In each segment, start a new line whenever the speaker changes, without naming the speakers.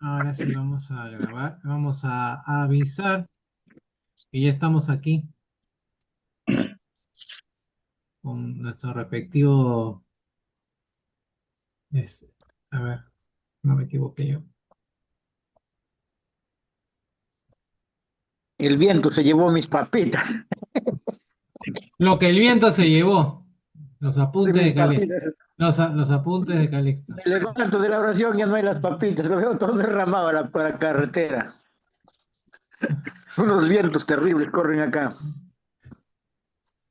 Ahora sí vamos a grabar. Vamos a avisar que ya estamos aquí con nuestro respectivo. es- a ver, no me equivoqué yo.
El viento se llevó mis papitas,
Lo que el viento se llevó. Los
de
apuntes de
mis
Calixto.
papitas.
Los apuntes de Calixto.
Me levanto de la oración, ya no hay las papitas, lo veo todo derramado por la carretera. Unos vientos terribles corren acá.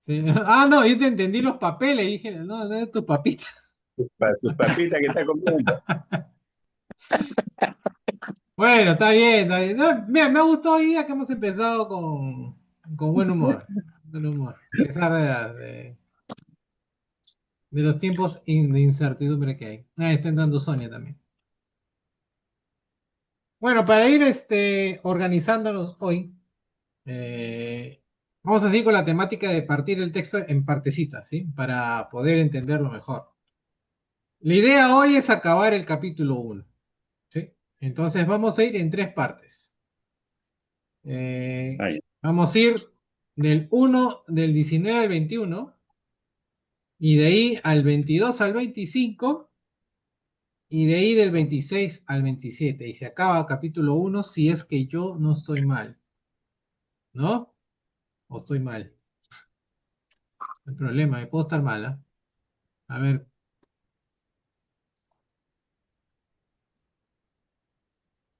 Sí. Ah, no, yo te entendí los papeles. Dije, no, de tus papitas.
Sus papitas que está comiendo.
Bueno, está bien, está bien. No, mira, me ha gustado hoy día que hemos empezado con buen humor. Buen humor. A pesar de los tiempos de incertidumbre que hay. Ah, está entrando Sonia también. Bueno, para ir organizándonos hoy, vamos a seguir con la temática de partir el texto en partecitas, ¿sí? Para poder entenderlo mejor. La idea hoy es acabar el capítulo uno, ¿sí? Entonces vamos a ir en tres partes.
Ay,
Vamos a ir del 19 al 21 y de ahí al 22 al 25 y de ahí del 26 al 27 y se acaba capítulo uno si es que yo no estoy mal, ¿no? ¿O estoy mal? El problema, me puedo estar mal, ¿ah? A ver,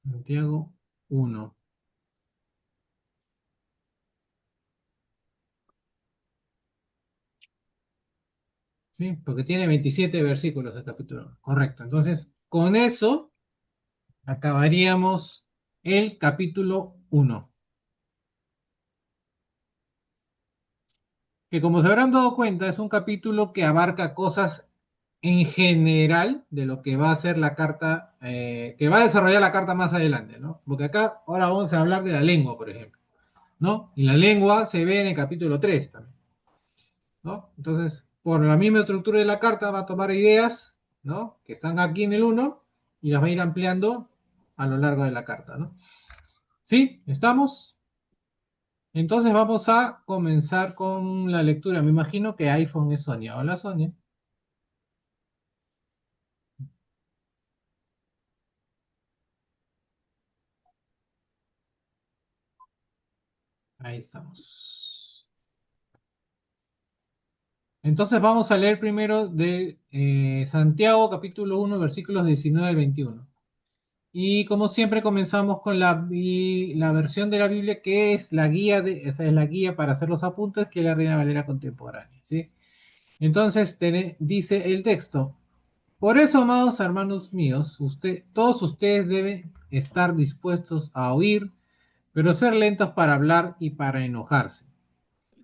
Santiago uno, ¿sí? Porque tiene 27 versículos el capítulo 1. Correcto. Entonces, con eso acabaríamos el capítulo uno, que como se habrán dado cuenta es un capítulo que abarca cosas en general de lo que va a ser la carta, que va a desarrollar la carta más adelante, ¿no? Porque acá ahora vamos a hablar de la lengua, por ejemplo, ¿no? Y la lengua se ve en el capítulo 3 también, ¿no? Entonces, por la misma estructura de la carta va a tomar ideas, ¿no? Que están aquí en el uno y las va a ir ampliando a lo largo de la carta, ¿no? ¿Sí? ¿Estamos? Entonces vamos a comenzar con la lectura. Me imagino que iPhone es Sonia. Hola, Sonia. Ahí estamos. Entonces vamos a leer primero de Santiago capítulo uno versículos 19 al 21. Y como siempre comenzamos con la versión de la Biblia que es la guía esa es la guía para hacer los apuntes que es la Reina Valera contemporánea, ¿sí? Entonces dice el texto: por eso, amados hermanos míos, todos ustedes deben estar dispuestos a oír, pero ser lentos para hablar y para enojarse,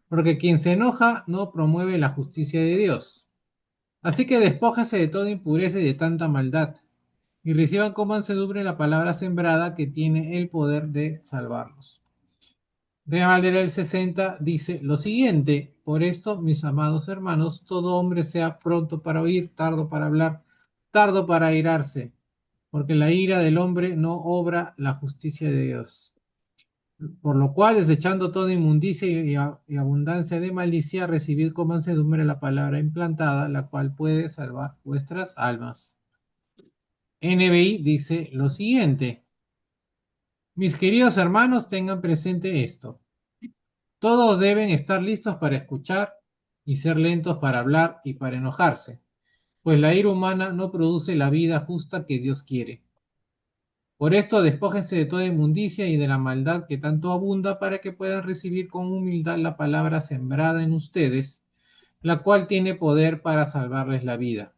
porque quien se enoja no promueve la justicia de Dios. Así que despójense de toda impureza y de tanta maldad, y reciban con mansedumbre la palabra sembrada que tiene el poder de salvarlos. Reina Valera del 60 dice lo siguiente: por esto, mis amados hermanos, todo hombre sea pronto para oír, tardo para hablar, tardo para airarse, porque la ira del hombre no obra la justicia de Dios. Por lo cual, desechando toda inmundicia y abundancia de malicia, recibid con mansedumbre la palabra implantada, la cual puede salvar vuestras almas. NBI dice lo siguiente: mis queridos hermanos, tengan presente esto. Todos deben estar listos para escuchar y ser lentos para hablar y para enojarse, pues la ira humana no produce la vida justa que Dios quiere. Por esto, despójense de toda inmundicia y de la maldad que tanto abunda para que puedan recibir con humildad la palabra sembrada en ustedes, la cual tiene poder para salvarles la vida.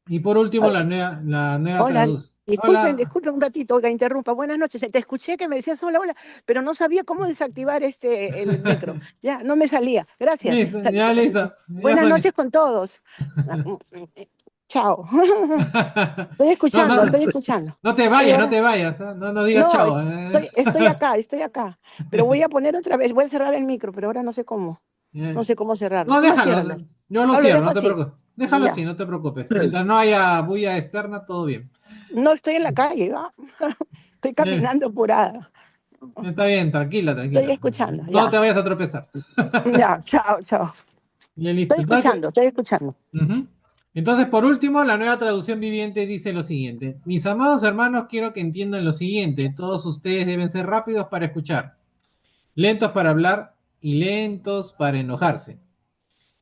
Y por último, la nueva
Hola,
traducción.
disculpen,
Hola.
disculpen un ratito, oiga, interrumpa. Buenas noches. Te escuché que me decías hola, hola, pero no sabía cómo desactivar el micro. Ya, no me salía. Gracias.
Listo, ya listo. Ya
Buenas
Sonia.
noches con todos. Ah, Chao. Estoy
No,
escuchando,
no,
estoy escuchando.
no te
Oye,
vayas, no
ahora,
te vayas, ¿eh? No, no digas
no,
chao.
estoy acá. Pero voy a poner otra vez, voy a cerrar el micro, pero ahora no sé cómo. No sé cómo cerrarlo.
No,
¿Cómo cierran?
déjalo. Yo lo
No, lo
cierro,
dejo
no te
así.
preocupes. Déjalo
Ya.
así, no te preocupes. Mientras no haya bulla externa, todo bien.
No estoy en la calle, ¿va? Estoy
Eh,
caminando apurada.
Está bien, tranquila,
Estoy
tranquila.
escuchando,
No te
ya.
vayas a tropezar.
Ya, chao, chao.
Ya listo. Entonces,
Estoy escuchando.
ujú. Entonces, por último, la nueva traducción viviente dice lo siguiente. Mis amados hermanos, quiero que entiendan lo siguiente. Todos ustedes deben ser rápidos para escuchar, lentos para hablar y lentos para enojarse.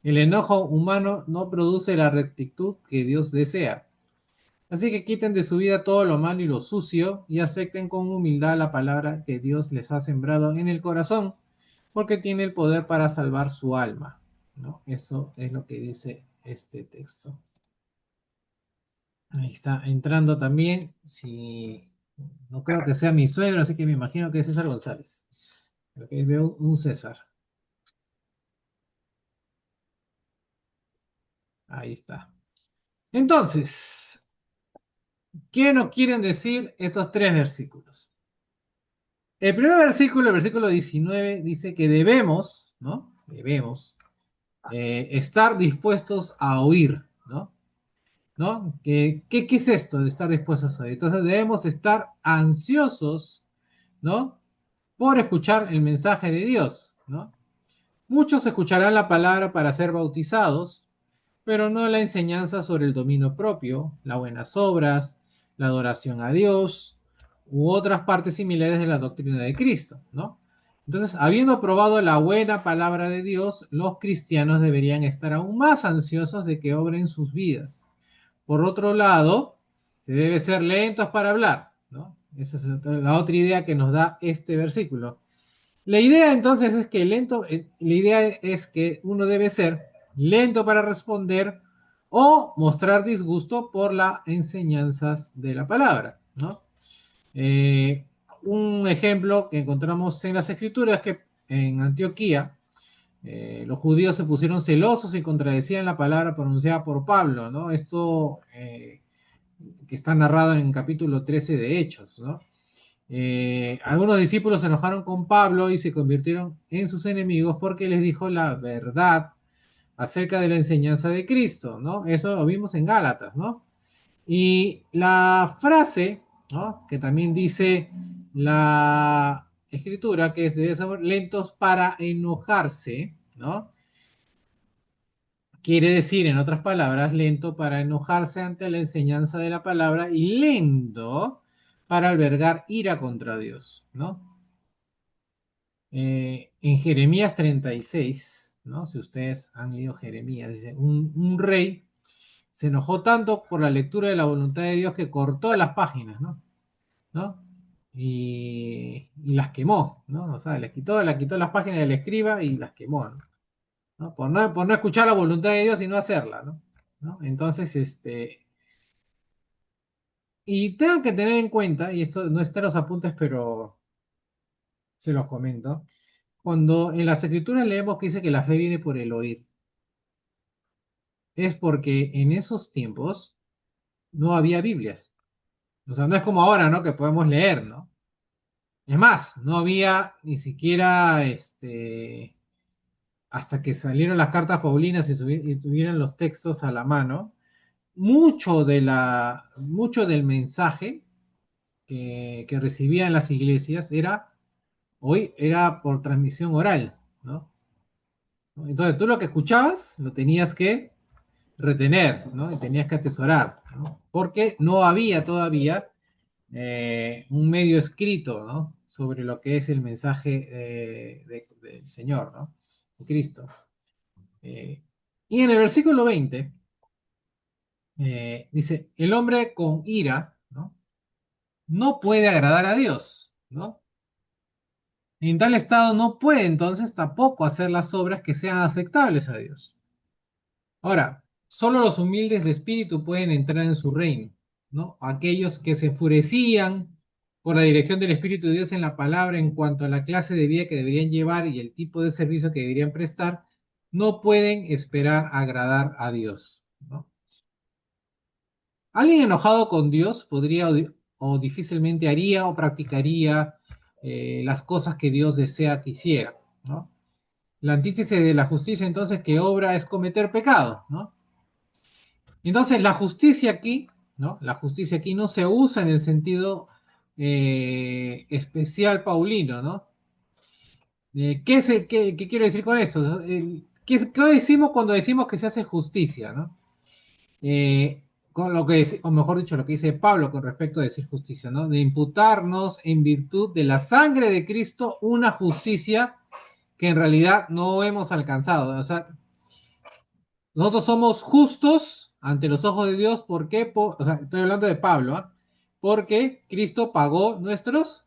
El enojo humano no produce la rectitud que Dios desea. Así que quiten de su vida todo lo malo y lo sucio y acepten con humildad la palabra que Dios les ha sembrado en el corazón, porque tiene el poder para salvar su alma. ¿No? Eso es lo que dice este texto. Ahí está entrando también. Si no creo que sea mi suegro, así que me imagino que es César González. Ok, veo un César. Ahí está. Entonces, ¿qué nos quieren decir estos tres versículos? El primer versículo, el versículo 19, dice que debemos, ¿no? Debemos estar dispuestos a oír, ¿no? ¿No? ¿Qué es esto de estar dispuestos a oír? Entonces debemos estar ansiosos, ¿no? Por escuchar el mensaje de Dios, ¿no? Muchos escucharán la palabra para ser bautizados, pero no la enseñanza sobre el dominio propio, las buenas obras, la adoración a Dios u otras partes similares de la doctrina de Cristo, ¿no? Entonces, habiendo probado la buena palabra de Dios, los cristianos deberían estar aún más ansiosos de que obren sus vidas. Por otro lado, se debe ser lentos para hablar, ¿no? Esa es la otra idea que nos da este versículo. La idea entonces es que la idea es que uno debe ser lento para responder o mostrar disgusto por las enseñanzas de la palabra, ¿no? Eh, un ejemplo que encontramos en las escrituras es que en Antioquía los judíos se pusieron celosos y contradecían la palabra pronunciada por Pablo, ¿no? Esto que está narrado en el capítulo 13 de Hechos, ¿no? Algunos discípulos se enojaron con Pablo y se convirtieron en sus enemigos porque les dijo la verdad acerca de la enseñanza de Cristo, ¿no? Eso lo vimos en Gálatas, ¿no? Y la frase, ¿no? Que también dice la escritura, que es debe ser lentos para enojarse, ¿no? Quiere decir, en otras palabras, lento para enojarse ante la enseñanza de la palabra y lento para albergar ira contra Dios, ¿no? En Jeremías 36, ¿no? Si ustedes han leído Jeremías, dice, un rey se enojó tanto por la lectura de la voluntad de Dios que cortó las páginas, ¿no? ¿No? Y las quemó, ¿no? O sea, le quitó las páginas del escriba y las quemó, ¿no? ¿No? Por no escuchar la voluntad de Dios y no hacerla, ¿no? ¿No? Entonces, y tengan que tener en cuenta, y esto no está en los apuntes, pero se los comento, cuando en las escrituras leemos que dice que la fe viene por el oír, es porque en esos tiempos no había Biblias. O sea, no es como ahora, ¿no? Que podemos leer, ¿no? Es más, no había ni siquiera, hasta que salieron las cartas paulinas y tuvieran los textos a la mano, mucho del mensaje que recibían las iglesias era por transmisión oral, ¿no? Entonces tú lo que escuchabas lo tenías que retener, ¿no? Y tenías que atesorar, ¿no? Porque no había todavía un medio escrito, ¿no? Sobre lo que es el mensaje del Señor, ¿no? De Cristo. Y en el versículo 20 dice, el hombre con ira, ¿no? No puede agradar a Dios, ¿no? En tal estado no puede entonces tampoco hacer las obras que sean aceptables a Dios. Ahora, solo los humildes de espíritu pueden entrar en su reino, ¿no? Aquellos que se enfurecían por la dirección del Espíritu de Dios en la palabra en cuanto a la clase de vida que deberían llevar y el tipo de servicio que deberían prestar, no pueden esperar agradar a Dios, ¿no? Alguien enojado con Dios podría o difícilmente haría o practicaría las cosas que Dios desea que hiciera, ¿no? La antítesis de la justicia, entonces, que obra es cometer pecado, ¿no? Entonces, la justicia aquí, ¿no? La justicia aquí no se usa en el sentido especial paulino, ¿no? ¿Qué quiero decir con esto? ¿Qué decimos cuando decimos que se hace justicia, ¿no? Con lo que, o mejor dicho, lo que dice Pablo con respecto a decir justicia, ¿no? De imputarnos en virtud de la sangre de Cristo una justicia que en realidad no hemos alcanzado. O sea, nosotros somos justos ante los ojos de Dios. ¿Por qué? O sea, estoy hablando de Pablo, ¿eh? Porque Cristo pagó nuestros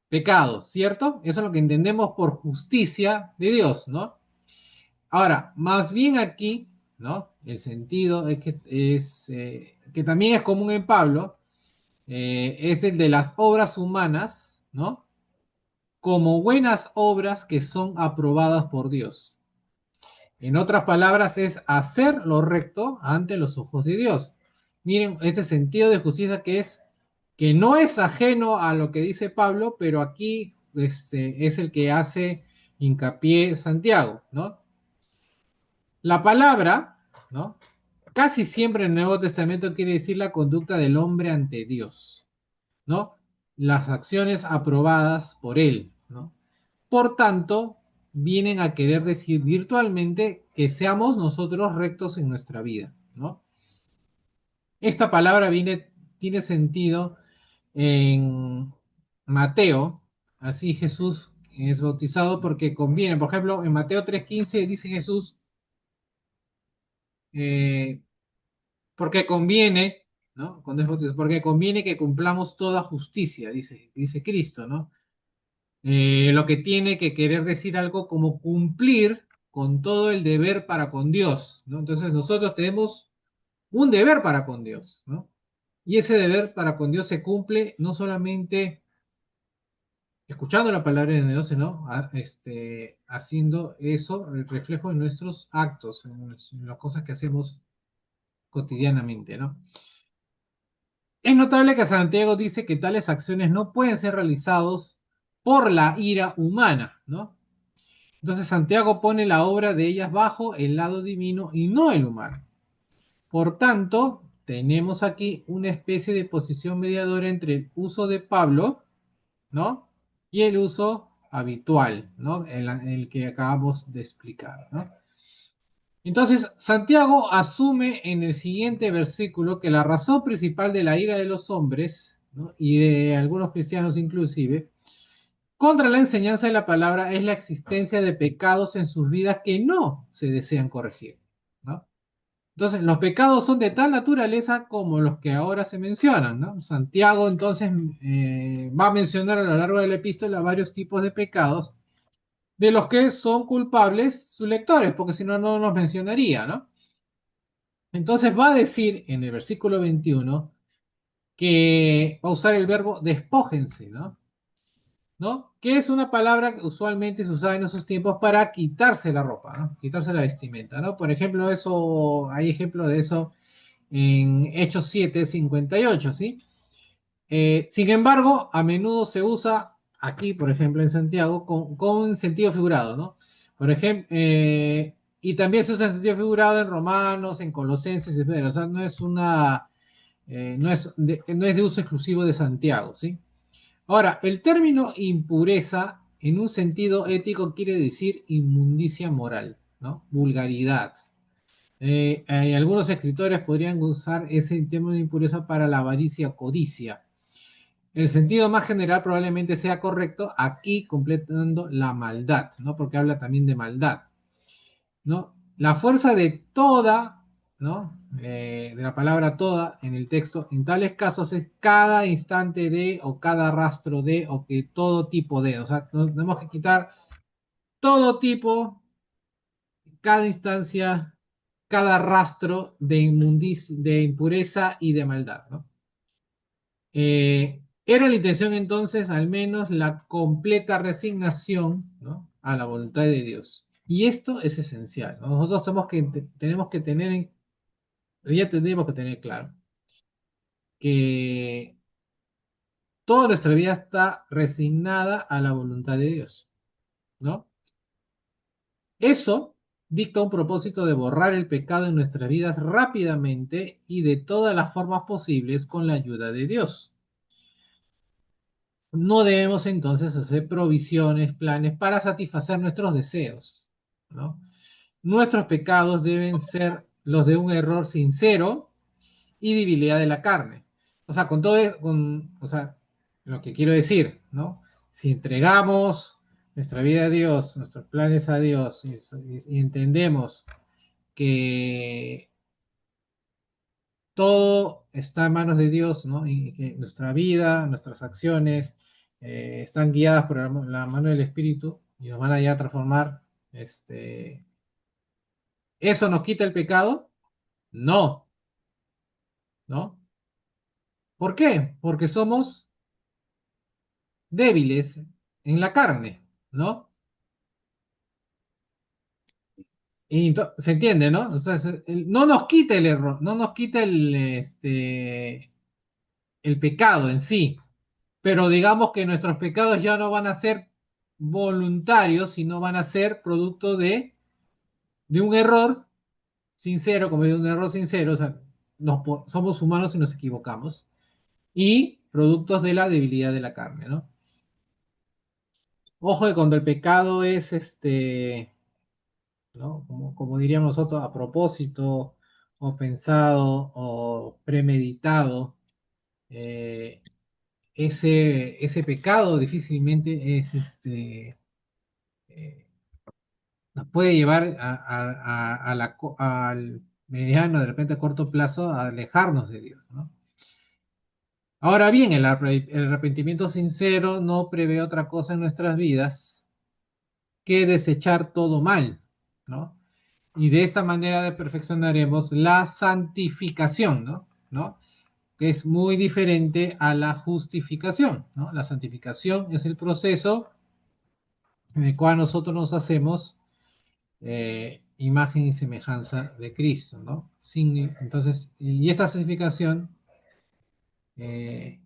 pecados, ¿cierto? Eso es lo que entendemos por justicia de Dios, ¿no? Ahora, más bien aquí, ¿no? El sentido que también es común en Pablo, es el de las obras humanas, ¿no? Como buenas obras que son aprobadas por Dios. En otras palabras, es hacer lo recto ante los ojos de Dios. Miren, ese sentido de justicia que no es ajeno a lo que dice Pablo, pero aquí es el que hace hincapié Santiago, ¿no? La palabra, ¿no? Casi siempre en el Nuevo Testamento quiere decir la conducta del hombre ante Dios, ¿no? Las acciones aprobadas por él, ¿no? Por tanto, vienen a querer decir virtualmente que seamos nosotros rectos en nuestra vida, ¿no? Esta palabra tiene sentido en Mateo, así Jesús es bautizado porque conviene. Por ejemplo, en Mateo 3:15 dice Jesús, eh, porque conviene, ¿no? Cuando es bautizado, porque conviene que cumplamos toda justicia, dice Cristo, ¿no? Lo que tiene que querer decir algo como cumplir con todo el deber para con Dios, ¿no? Entonces nosotros tenemos un deber para con Dios, ¿no? Y ese deber para con Dios se cumple no solamente escuchando la palabra de Dios, sino haciendo eso, el reflejo en nuestros actos, en las cosas que hacemos cotidianamente, ¿no? Es notable que Santiago dice que tales acciones no pueden ser realizados por la ira humana, ¿no? Entonces Santiago pone la obra de ellas bajo el lado divino y no el humano. Por tanto, tenemos aquí una especie de posición mediadora entre el uso de Pablo, ¿no? Y el uso habitual, ¿no? El que acabamos de explicar, ¿no? Entonces, Santiago asume en el siguiente versículo que la razón principal de la ira de los hombres, ¿no? Y de algunos cristianos inclusive, contra la enseñanza de la palabra es la existencia de pecados en sus vidas que no se desean corregir, ¿no? Entonces, los pecados son de tal naturaleza como los que ahora se mencionan, ¿no? Santiago entonces va a mencionar a lo largo de la epístola varios tipos de pecados de los que son culpables sus lectores, porque si no, no los mencionaría, ¿no? Entonces va a decir en el versículo 21 que va a usar el verbo despójense, ¿no? ¿No? Que es una palabra que usualmente se usaba en esos tiempos para quitarse la ropa, ¿no? Quitarse la vestimenta, ¿no? Por ejemplo, hay ejemplo de eso en Hechos 7:58, ¿sí? Sin embargo, a menudo se usa aquí, por ejemplo, en Santiago, con sentido figurado, ¿no? Por ejemplo, y también se usa en sentido figurado en Romanos, en Colosenses, etc. O sea, no es de uso exclusivo de Santiago, ¿sí? Ahora, el término impureza en un sentido ético quiere decir inmundicia moral, ¿no? Vulgaridad. Algunos escritores podrían usar ese término de impureza para la avaricia o codicia. El sentido más general probablemente sea correcto, aquí completando la maldad, ¿no? Porque habla también de maldad, ¿no? La fuerza de toda, ¿no? De la palabra toda en el texto, en tales casos es cada instante de, o cada rastro de, o que todo tipo de. O sea, tenemos que quitar todo tipo, cada instancia, cada rastro de de impureza y de maldad, ¿no? Era la intención entonces, al menos, la completa resignación, ¿no? A la voluntad de Dios. Y esto es esencial, ¿no? Nosotros tenemos que ya tenemos que tener claro que toda nuestra vida está resignada a la voluntad de Dios, ¿no? Eso dicta un propósito de borrar el pecado en nuestras vidas rápidamente y de todas las formas posibles con la ayuda de Dios. No debemos entonces hacer provisiones, planes para satisfacer nuestros deseos, ¿no? Nuestros pecados deben ser los de un error sincero y debilidad de la carne. O sea, con todo, o sea, lo que quiero decir, ¿no? Si entregamos nuestra vida a Dios, nuestros planes a Dios y entendemos que todo está en manos de Dios, ¿no? Y que nuestra vida, nuestras acciones están guiadas por la mano del Espíritu y nos van a ya a transformar. ¿Eso nos quita el pecado? No, ¿no? ¿Por qué? Porque somos débiles en la carne, ¿no? Y se entiende, ¿no? O sea, no nos quita el error, no nos quita el pecado en sí, pero digamos que nuestros pecados ya no van a ser voluntarios, sino van a ser producto de un error sincero, como de un error sincero, o sea, somos humanos y nos equivocamos, y productos de la debilidad de la carne, ¿no? Ojo que cuando el pecado es ¿no? Como diríamos nosotros, a propósito, o pensado, o premeditado, eh, ese pecado difícilmente eh, nos puede llevar al mediano, de repente a corto plazo, a alejarnos de Dios, ¿no? Ahora bien, el arrepentimiento sincero no prevé otra cosa en nuestras vidas que desechar todo mal, ¿no? Y de esta manera perfeccionaremos la santificación, ¿no? ¿No? Que es muy diferente a la justificación, ¿no? La santificación es el proceso en el cual nosotros nos hacemos imagen y semejanza de Cristo, ¿no? Entonces, y esta santificación, eh,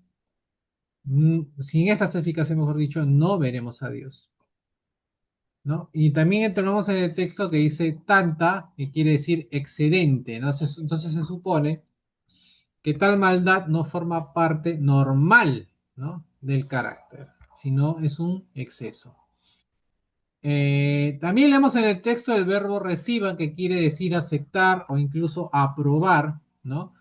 sin esta santificación, mejor dicho, no veremos a Dios, ¿no? Y también entramos en el texto que dice tanta, que quiere decir excedente, ¿no? Entonces se supone que tal maldad no forma parte normal, ¿no? Del carácter, sino es un exceso. También leemos en el texto el verbo reciban, que quiere decir aceptar o incluso aprobar, ¿no?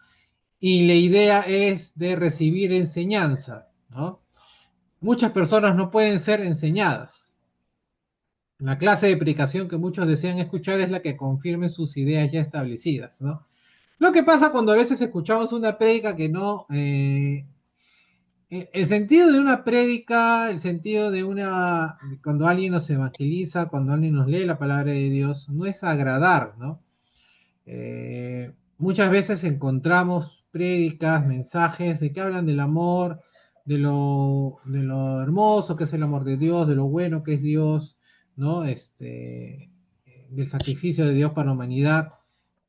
Y la idea es de recibir enseñanza, ¿no? Muchas personas no pueden ser enseñadas. La clase de predicación que muchos desean escuchar es la que confirme sus ideas ya establecidas, ¿no? Lo que pasa cuando a veces escuchamos una prédica que no... el sentido de una prédica, el sentido de cuando alguien nos evangeliza, cuando alguien nos lee la palabra de Dios, no es agradar, ¿no? Muchas veces encontramos prédicas, mensajes de que hablan del amor, de lo hermoso que es el amor de Dios, de lo bueno que es Dios, ¿no? Del sacrificio de Dios para la humanidad,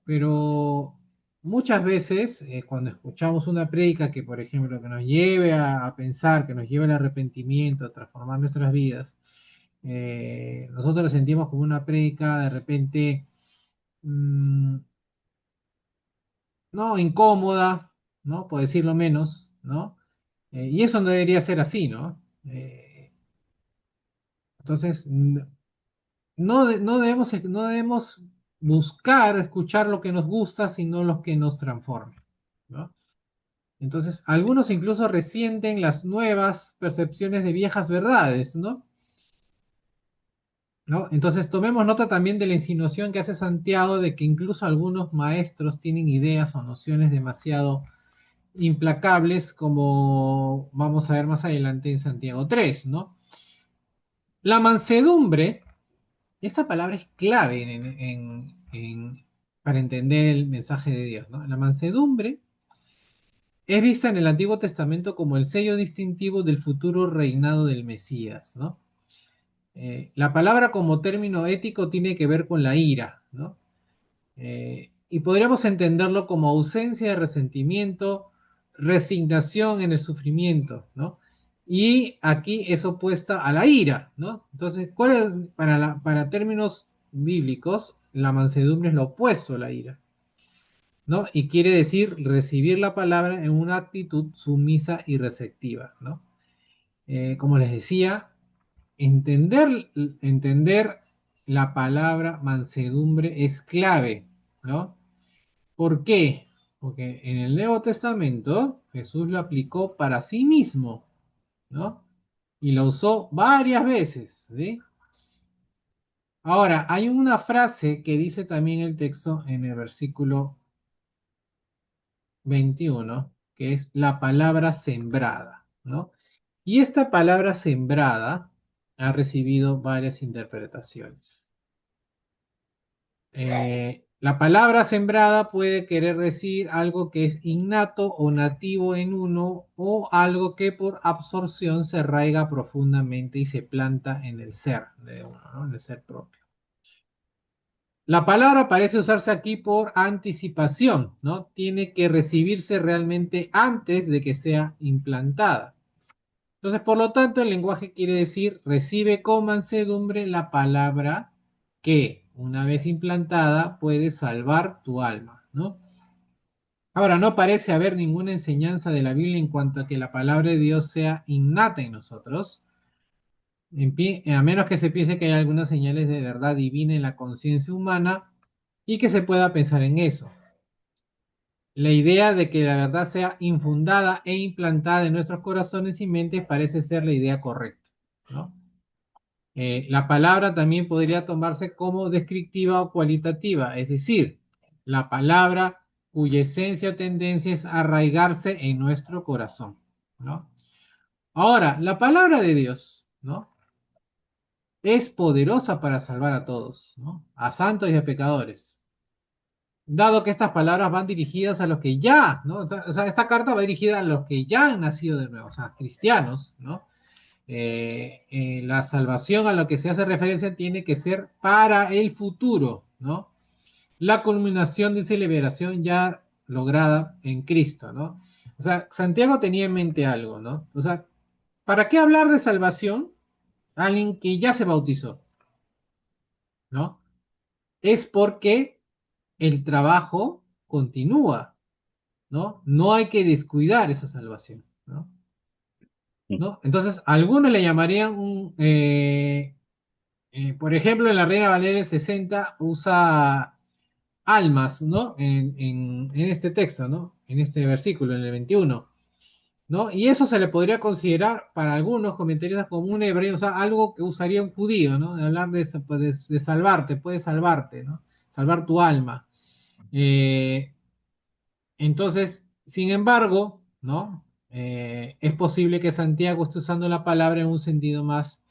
pero muchas veces cuando escuchamos una prédica que, por ejemplo, que nos lleve a pensar, que nos lleve al arrepentimiento, a transformar nuestras vidas, nosotros la sentimos como una prédica de repente, mm, no incómoda, ¿no? Por decirlo menos, ¿no? Y eso no debería ser así, ¿no? Entonces, no debemos buscar escuchar lo que nos gusta, sino lo que nos transforme, ¿no? Entonces, algunos incluso resienten las nuevas percepciones de viejas verdades, ¿no? ¿No? Entonces, tomemos nota también de la insinuación que hace Santiago de que incluso algunos maestros tienen ideas o nociones demasiado implacables, como vamos a ver más adelante en Santiago 3, ¿no? La mansedumbre, esta palabra es clave para entender el mensaje de Dios, ¿no? La mansedumbre es vista en el Antiguo Testamento como el sello distintivo del futuro reinado del Mesías, ¿no? La palabra como término ético tiene que ver con la ira, ¿no? Y podríamos entenderlo como ausencia de resentimiento, resignación en el sufrimiento, ¿no? Y aquí es opuesta a la ira, ¿no? Entonces, ¿cuál es, para términos bíblicos, la mansedumbre es lo opuesto a la ira, ¿no? Y quiere decir recibir la palabra en una actitud sumisa y receptiva, ¿no? Como les decía, entender la palabra mansedumbre es clave, ¿no? ¿Por qué? Porque en el Nuevo Testamento Jesús lo aplicó para sí mismo, ¿no? Y lo usó varias veces, ¿sí? Ahora, hay una frase que dice también el texto en el versículo 21, que es la palabra sembrada, ¿no? Y esta palabra sembrada ha recibido varias interpretaciones. La palabra sembrada puede querer decir algo que es innato o nativo en uno o algo que por absorción se arraiga profundamente y se planta en el ser de uno, ¿no? En el ser propio. La palabra parece usarse aquí por anticipación, ¿no? Tiene que recibirse realmente antes de que sea implantada. Entonces, por lo tanto, el lenguaje quiere decir, recibe con mansedumbre la palabra que, una vez implantada, puede salvar tu alma, ¿no? Ahora, no parece haber ninguna enseñanza de la Biblia en cuanto a que la palabra de Dios sea innata en nosotros, a menos que se piense que hay algunas señales de verdad divina en la conciencia humana y que se pueda pensar en eso. La idea de que la verdad sea infundada e implantada en nuestros corazones y mentes parece ser la idea correcta, ¿no? La palabra también podría tomarse como descriptiva o cualitativa, es decir, la palabra cuya esencia o tendencia es arraigarse en nuestro corazón, ¿no? Ahora, la palabra de Dios, ¿no? Es poderosa para salvar a todos, ¿no? A santos y a pecadores. Dado que estas palabras van dirigidas a los que ya, ¿no? O sea, esta carta va dirigida a los que ya han nacido de nuevo, o sea, cristianos, ¿no? La salvación a lo que se hace referencia tiene que ser para el futuro, ¿no? La culminación de esa liberación ya lograda en Cristo, ¿no? O sea, Santiago tenía en mente algo, ¿no? O sea, ¿para qué hablar de salvación a alguien que ya se bautizó, ¿no? Es porque el trabajo continúa, ¿no? No hay que descuidar esa salvación, ¿no? ¿No? Entonces, algunos le llamarían por ejemplo, en la Reina Valera del 60 usa almas, ¿no? En este texto, ¿no? En este versículo, en el 21, ¿no? Y eso se le podría considerar para algunos comentaristas como un hebreo, o sea, algo que usaría un judío, ¿no? De hablar pues, de salvarte, puede salvarte, ¿no? Salvar tu alma. Eh, entonces, sin embargo, ¿no? Es posible que Santiago esté usando la palabra en un sentido más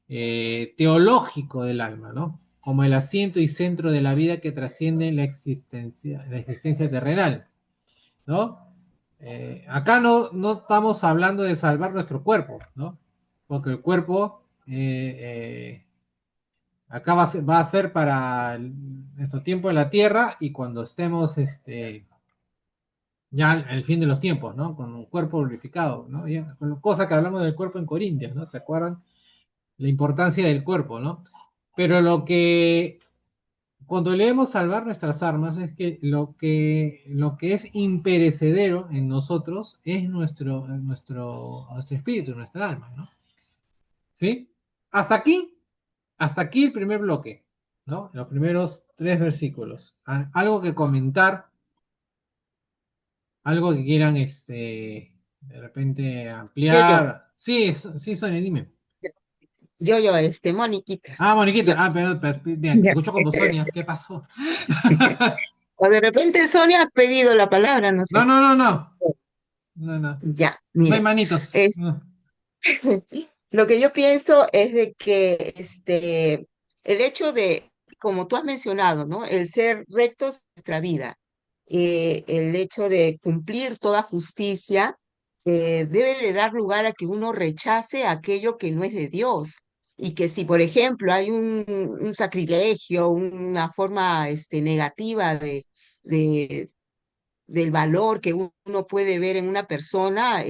teológico del alma, ¿no? Como el asiento y centro de la vida que trasciende la existencia terrenal, ¿no? Acá no estamos hablando de salvar nuestro cuerpo, ¿no? Porque el cuerpo acá va a ser para nuestro tiempo en la tierra y cuando estemos ya al fin de los tiempos, ¿no? Con un cuerpo glorificado, ¿no? Ya, con cosa que hablamos del cuerpo en Corintios, ¿no? ¿Se acuerdan? La importancia del cuerpo, ¿no? Pero cuando leemos salvar nuestras armas, es que lo que es imperecedero en nosotros es nuestro espíritu, nuestra alma, ¿no? ¿Sí? Hasta aquí, hasta aquí el primer bloque, ¿no? Los primeros 3 versículos. Algo que comentar, algo que quieran, de repente
Yo.
ampliar. Sí, sí, Sonia, dime.
Moniquita.
Ah, Moniquita,
Yo.
pero, bien, te
Ya.
escucho como Sonia, ¿qué pasó?
O de repente Sonia ha pedido la palabra, no
No,
sé.
no, no, no, no, no,
Ya,
no hay
mira.
manitos.
Es, lo que yo pienso es de que el hecho de, como tú has mencionado, ¿no? El ser rectos en nuestra vida, el hecho de cumplir toda justicia, debe de dar lugar a que uno rechace aquello que no es de Dios. Y que si, por ejemplo, hay un sacrilegio, una forma negativa de, del valor que uno puede ver en una persona,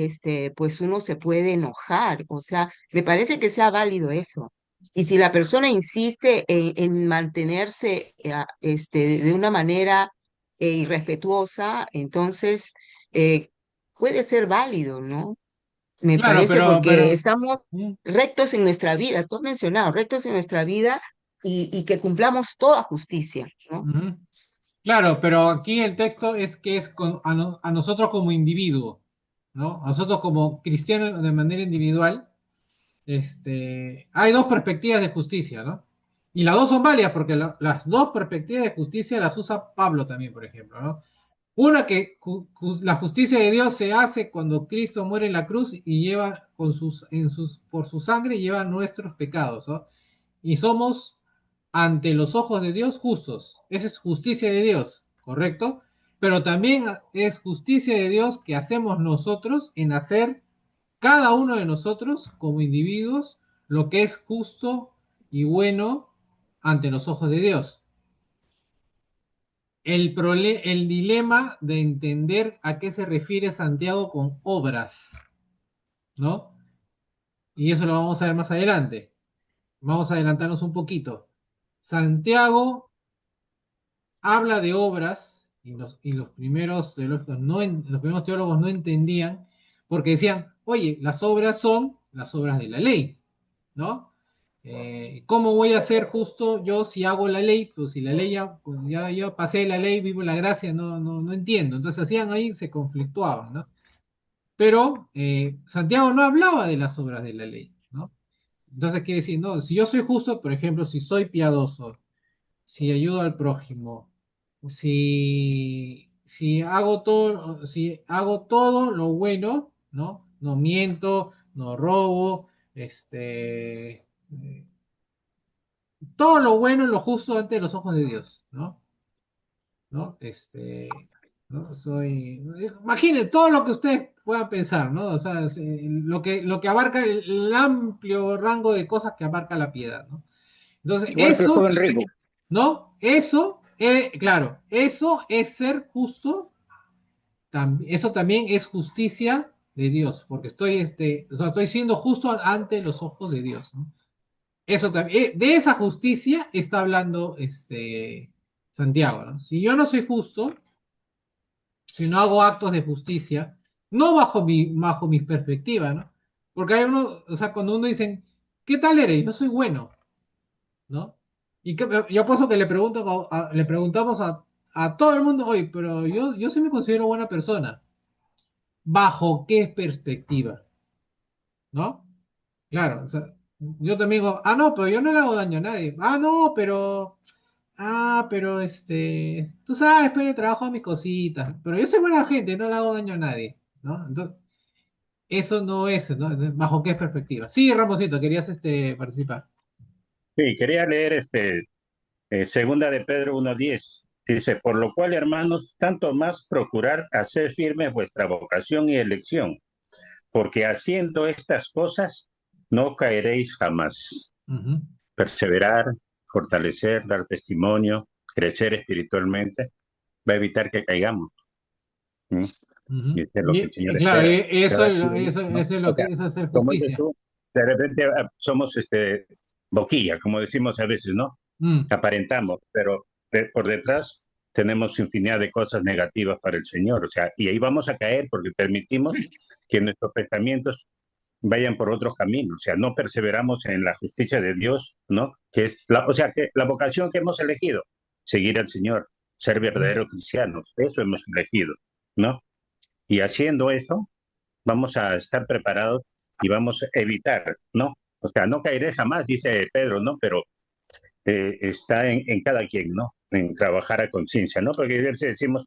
pues uno se puede enojar. O sea, me parece que sea válido eso. Y si la persona insiste en mantenerse de una manera irrespetuosa, entonces eh, puede ser válido, ¿no? Me
Claro,
parece porque estamos
mm,
rectos en nuestra vida, tú has mencionado, rectos en nuestra vida y que cumplamos toda justicia, ¿no?
ujú. Claro, pero aquí el texto es que es a nosotros como individuo, ¿no? A nosotros como cristianos de manera individual, hay dos perspectivas de justicia, ¿no? Y las dos son válidas porque las dos perspectivas de justicia las usa Pablo también, por ejemplo, ¿no? Una que la justicia de Dios se hace cuando Cristo muere en la cruz y lleva por su sangre lleva nuestros pecados, ¿no? Y somos ante los ojos de Dios justos. Esa es justicia de Dios, ¿correcto? Pero también es justicia de Dios que hacemos nosotros en hacer cada uno de nosotros como individuos lo que es justo y bueno ante los ojos de Dios. El dilema de entender a qué se refiere Santiago con obras, ¿no? Y eso lo vamos a ver más adelante. Vamos a adelantarnos un poquito. Santiago habla de obras y los primeros teólogos los primeros teólogos no entendían porque decían, oye, las obras son las obras de la ley, ¿no? ¿Cómo voy a ser justo yo si hago la ley? Pues si la ley ya, pues ya pasé la ley, vivo la gracia, no entiendo. Entonces hacían ahí, se conflictuaban, ¿no? Pero Santiago no hablaba de las obras de la ley, ¿no? Entonces quiere decir, no, si yo soy justo, por ejemplo, si soy piadoso, si ayudo al prójimo, si hago todo lo bueno, ¿no? No miento, no robo, todo lo bueno y lo justo ante los ojos de Dios, ¿no? ¿No? ¿No? Imaginen todo lo que ustedes puedan pensar, ¿no? O sea, lo que abarca el amplio rango de cosas que abarca la piedad, ¿no? Entonces,
Igual que el joven rico.
¿no? Claro, eso es ser justo, eso también es justicia de Dios, porque o sea, estoy siendo justo ante los ojos de Dios, ¿no? Eso también, de esa justicia está hablando Santiago, ¿no? Si yo no soy justo, si no hago actos de justicia, no bajo mi perspectiva, ¿no? Porque hay uno, o sea, cuando uno dice, ¿qué tal eres? Yo soy bueno, ¿no? Yo apuesto que le preguntamos a todo el mundo, oye, pero yo sí me considero buena persona. ¿Bajo qué perspectiva? ¿No? Claro, o sea, yo también digo, no, pero yo no le hago daño a nadie. No, pero tú sabes, pero trabajo a mis cositas. Pero yo soy buena gente, no le hago daño a nadie, ¿no? Entonces, eso no es, ¿no? Entonces, ¿bajo qué perspectiva? Sí, Ramosito, querías participar.
Sí, quería leer segunda de Pedro 1:10. Dice, por lo cual, hermanos, tanto más procurar hacer firme vuestra vocación y elección, porque haciendo estas cosas no caeréis jamás.
Ujú,
Perseverar, fortalecer, dar testimonio, crecer espiritualmente, va a evitar que caigamos. ¿Mm? Y
ujú.
eso es lo que el Señor
Claro,
espera. Cada quien, ¿no?
eso es
O
lo que
sea,
es hacer
como dices
justicia.
tú, de repente somos boquilla, como decimos a veces, ¿no?
Mm,
Aparentamos, pero por detrás tenemos infinidad de cosas negativas para el Señor, o sea, y ahí vamos a caer porque permitimos que nuestros pensamientos vayan por otros caminos, o sea, no perseveramos en la justicia de Dios, ¿no? Que es o sea, que la vocación que hemos elegido, seguir al Señor, ser
mm,
verdaderos cristianos, eso hemos elegido, ¿no? Y haciendo eso, vamos a estar preparados y vamos a evitar, ¿no? O sea, no caeré jamás, dice Pedro, ¿no? Pero está en cada quien, ¿no? En trabajar a conciencia, ¿no? Porque a veces decimos,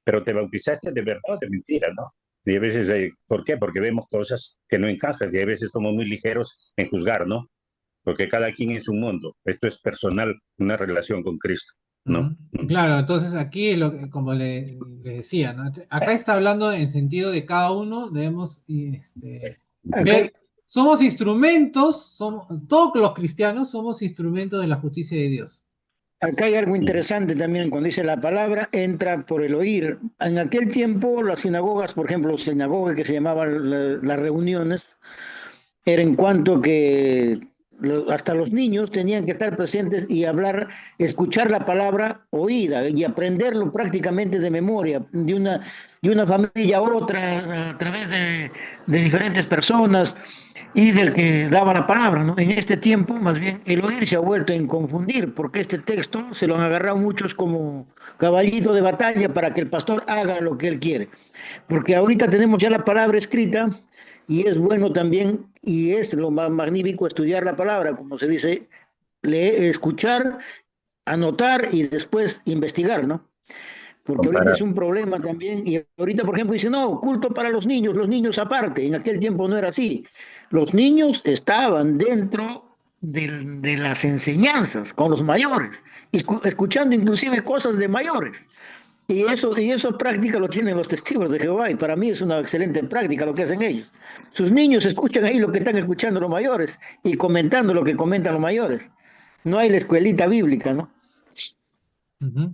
pero te bautizaste de verdad o de mentira, ¿no? Y a veces, ¿por qué? Porque vemos cosas que no encajan y a veces somos muy ligeros en juzgar, ¿no? Porque cada quien es un mundo. Esto es personal, una relación con Cristo, ¿no?
ujú. Claro, entonces aquí, como le decía, ¿no? Acá está hablando en sentido de cada uno, debemos
Acá,
ver, somos instrumentos, todos los cristianos somos instrumentos de la justicia de Dios.
acá hay algo interesante también, cuando dice la palabra entra por el oír. En aquel tiempo las sinagogas, por ejemplo, sinagoga que se llamaban las reuniones, era en cuanto que hasta los niños tenían que estar presentes y hablar, escuchar la palabra oída y aprenderlo prácticamente de memoria, de una familia a otra, a través de diferentes personas y del que daba la palabra, ¿no? En este tiempo, más bien, el oír se ha vuelto a confundir, porque este texto se lo han agarrado muchos como caballito de batalla para que el pastor haga lo que él quiere. Porque ahorita tenemos ya la palabra escrita y es bueno también, y es lo más magnífico estudiar la palabra, como se dice, leer, escuchar, anotar y después investigar, ¿no? Porque ahorita
comparar.
es un problema también, y ahorita, por ejemplo, dice, no, culto para los niños aparte, en aquel tiempo no era así. Los niños estaban dentro de las enseñanzas con los mayores, escuchando inclusive cosas de mayores. Y eso práctica lo tienen los testigos de Jehová, y para mí es una excelente práctica lo que hacen ellos. Sus niños escuchan ahí lo que están escuchando los mayores y comentando lo que comentan los mayores. No hay la escuelita bíblica, ¿no?
Ujú.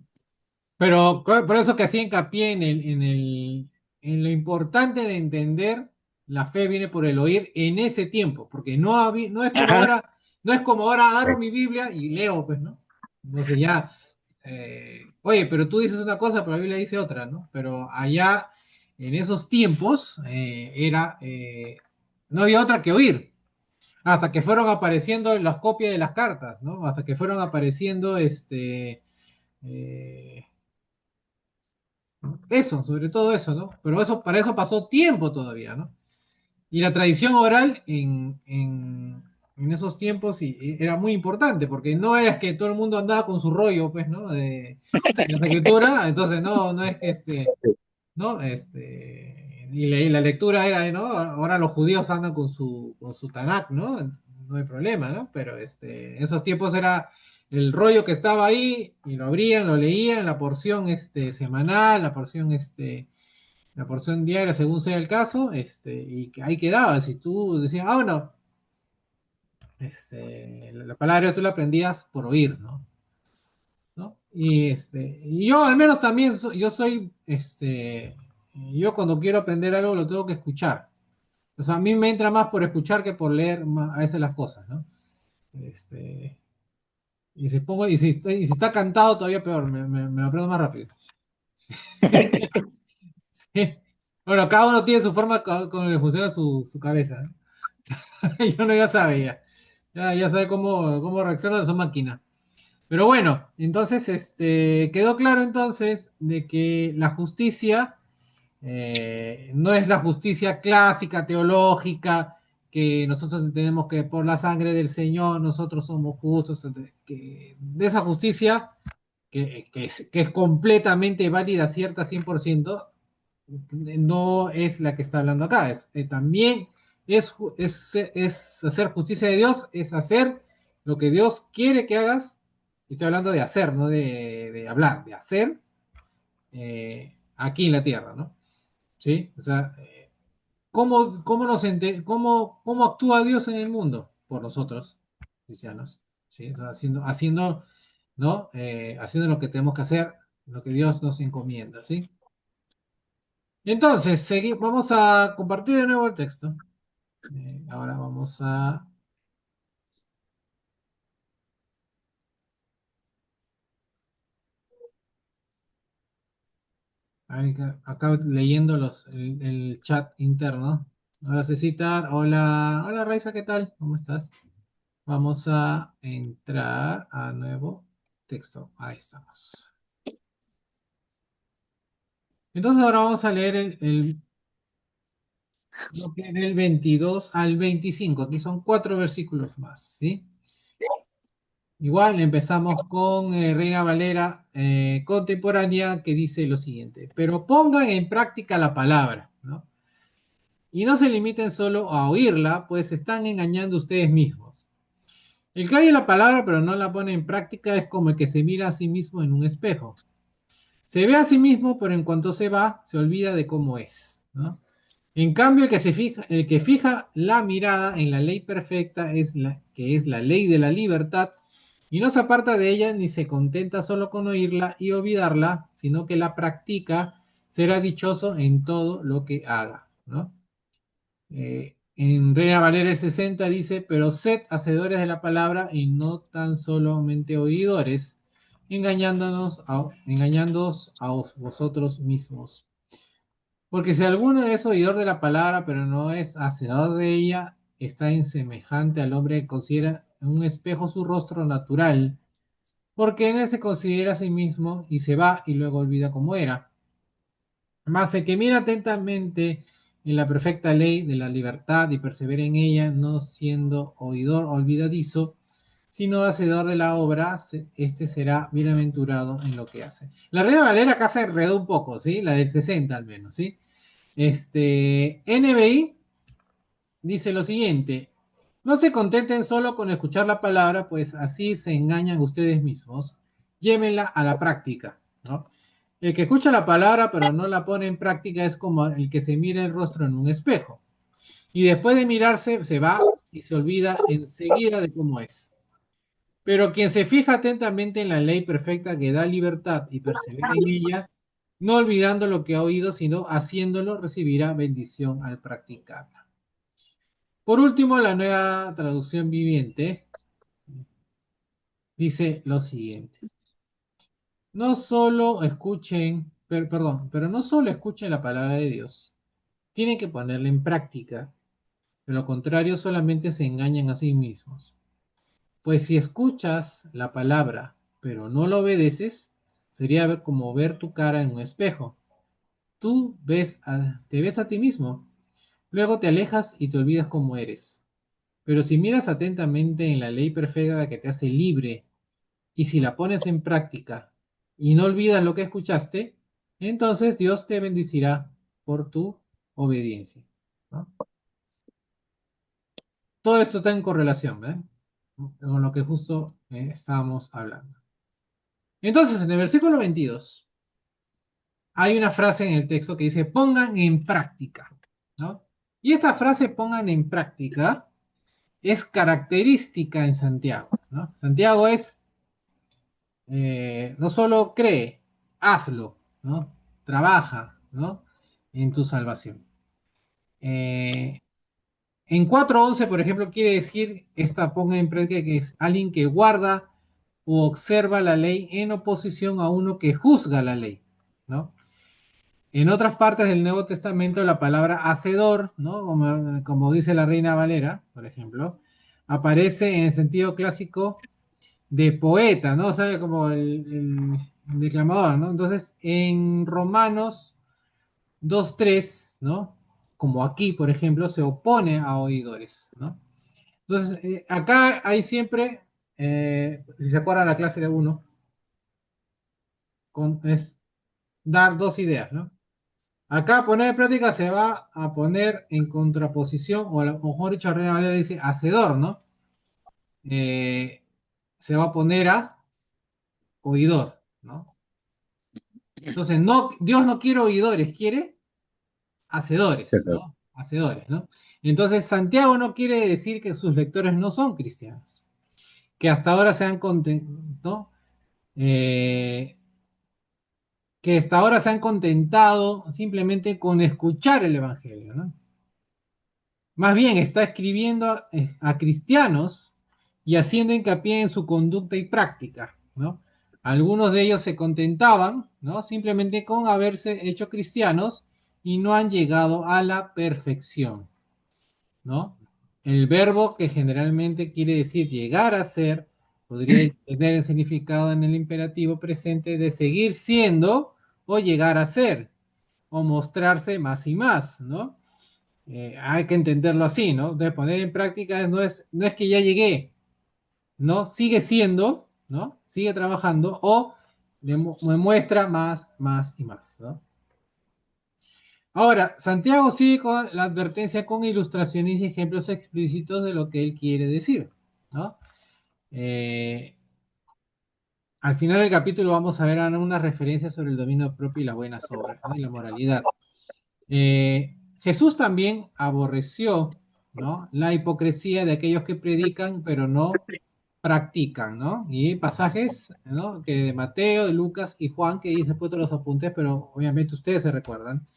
Pero por eso que hacía hincapié en lo importante de entender la fe viene por el oír en ese tiempo, porque no es como
Ajá.
ahora, no es como ahora agarro mi Biblia y leo, pues, ¿no? Entonces ya, oye, pero tú dices una cosa, pero la Biblia dice otra, ¿no? Pero allá, en esos tiempos, no había otra que oír, hasta que fueron apareciendo las copias de las cartas, ¿no? Hasta que fueron apareciendo, eh, eso, sobre todo eso, ¿no? Pero eso, para eso pasó tiempo todavía, ¿no? Y la tradición oral en esos tiempos era muy importante, porque no es que todo el mundo andaba con su rollo, pues, ¿no? De la escritura, entonces no es que ¿no? Y la lectura era, ¿no? Ahora los judíos andan con su Tanakh, ¿no? No hay problema, ¿no? Pero en esos tiempos era el rollo que estaba ahí y lo abrían, lo leían, la porción semanal, la porción diaria, según sea el caso, y que ahí quedaba. Si tú decías, ah, bueno, la palabra de Dios tú la aprendías por oír, ¿no? ¿No? Y yo al menos también, yo soy, yo cuando quiero aprender algo lo tengo que escuchar. O sea, a mí me entra más por escuchar que por leer a veces las cosas, ¿no? Este, y si está cantado todavía peor, me lo aprendo más rápido. Bueno, cada uno tiene su forma con le funciona su cabeza, ¿no? Y uno ya sabe, ya sabe cómo reacciona a su máquina. Pero bueno, entonces quedó claro entonces de que la justicia no es la justicia clásica, teológica, que nosotros entendemos que por la sangre del Señor nosotros somos justos, que de esa justicia que es completamente válida, cierta 100%, no es la que está hablando acá. También es hacer justicia de Dios, es hacer lo que Dios quiere que hagas. Y estoy hablando de hacer, no de hablar, de hacer aquí en la tierra, ¿no? ¿Sí? O sea, ¿cómo actúa Dios en el mundo? Por nosotros, cristianos, ¿sí? O sea, haciendo, ¿no? Haciendo lo que tenemos que hacer, lo que Dios nos encomienda, ¿sí? Entonces, vamos a compartir de nuevo el texto. Ahora vamos acá leyendo el chat interno. Ahora citar. Hola, hola Raiza, ¿qué tal? ¿Cómo estás? Vamos a entrar a nuevo texto. Ahí estamos. Entonces ahora vamos a leer lo que del 22 al 25. Aquí son 4 versículos más, ¿sí? Igual empezamos con Reina Valera contemporánea que dice lo siguiente, pero pongan en práctica la palabra, ¿no? Y no se limiten solo a oírla, pues están engañando ustedes mismos. El que oye la palabra pero no la pone en práctica es como el que se mira a sí mismo en un espejo. Se ve a sí mismo, pero en cuanto se va, se olvida de cómo es, ¿no? En cambio, el que fija la mirada en la ley perfecta que es la ley de la libertad, y no se aparta de ella ni se contenta solo con oírla y olvidarla, sino que la practica, será dichoso en todo lo que haga, ¿no? En Reina Valera el 60 dice, pero sed hacedores de la palabra y no tan solamente oidores, engañándoos a vosotros mismos. Porque si alguno es oidor de la palabra, pero no es hacedor de ella, está insemejante al hombre que considera en un espejo su rostro natural, porque en él se considera a sí mismo y se va y luego olvida cómo era. Mas el que mira atentamente en la perfecta ley de la libertad y persevera en ella, no siendo oidor olvidadizo, sino hacedor de la obra, este será bienaventurado en lo que hace. La Reina Valera acá se enredó un poco, ¿sí? La del 60 al menos, ¿sí? NBI dice lo siguiente: no se contenten solo con escuchar la palabra, pues así se engañan ustedes mismos. Llévenla a la práctica, ¿no? El que escucha la palabra pero no la pone en práctica es como el que se mira el rostro en un espejo. Y después de mirarse se va y se olvida enseguida de cómo es. Pero quien se fija atentamente en la ley perfecta que da libertad y persevera en ella, no olvidando lo que ha oído, sino haciéndolo, recibirá bendición al practicarla. Por último, la nueva traducción viviente dice lo siguiente: no solo escuchen, pero no solo escuchen la palabra de Dios, tienen que ponerla en práctica. De lo contrario, solamente se engañan a sí mismos. Pues si escuchas la palabra, pero no la obedeces, sería como ver tu cara en un espejo. Te ves a ti mismo, luego te alejas y te olvidas cómo eres. Pero si miras atentamente en la ley perfecta que te hace libre, y si la pones en práctica y no olvidas lo que escuchaste, entonces Dios te bendecirá por tu obediencia, ¿no? Todo esto está en correlación, ¿ven? Con lo que justo estábamos hablando. Entonces, en el versículo 22, hay una frase en el texto que dice, pongan en práctica, ¿no? Y esta frase, pongan en práctica, es característica en Santiago, ¿no? Santiago es, no solo cree, hazlo, ¿no? Trabaja, ¿no? En tu salvación. En 4:11, por ejemplo, quiere decir, esta ponga en práctica, que es alguien que guarda o observa la ley en oposición a uno que juzga la ley, ¿no? En otras partes del Nuevo Testamento, la palabra hacedor, ¿no? Como dice la Reina Valera, por ejemplo, aparece en el sentido clásico de poeta, ¿no? O sea, como el declamador, ¿no? Entonces, en Romanos 2:3, ¿no? Como aquí, por ejemplo, se opone a oidores, ¿no? Entonces, acá hay siempre, si se acuerdan la clase de uno, es dar dos ideas, ¿no? Acá poner en práctica se va a poner en contraposición, o a lo mejor dicho, Reina Valera dice hacedor, ¿no? Eh, Se va a poner a oidor, ¿no? Entonces, no, Dios no quiere oidores, quiere hacedores, ¿no? Hacedores, ¿no? Entonces, Santiago no quiere decir que sus lectores no son cristianos, que hasta ahora se han contentado, que hasta ahora se han contentado simplemente con escuchar el Evangelio, ¿no? Más bien está escribiendo a cristianos y haciendo hincapié en su conducta y práctica, ¿no? Algunos de ellos se contentaban, ¿no? Simplemente con haberse hecho cristianos y no han llegado a la perfección, ¿no? El verbo que generalmente quiere decir llegar a ser podría tener el significado en el imperativo presente de seguir siendo o llegar a ser o mostrarse más y más, ¿no? Hay que entenderlo así, ¿no? De poner en práctica no es que ya llegué, ¿no? Sigue siendo, ¿no? Sigue trabajando o demuestra más, más y más, ¿no? Ahora, Santiago sigue con la advertencia con ilustraciones y ejemplos explícitos de lo que él quiere decir, ¿no? Eh, Al final del capítulo vamos a ver una referencia sobre el dominio propio y las buenas obras, ¿no? Y la moralidad. Jesús también aborreció, ¿no? La hipocresía de aquellos que predican pero no practican, ¿no? Y hay pasajes, ¿no? Que de Mateo, de Lucas y Juan, que hice puesto los apuntes, pero obviamente ustedes se recuerdan,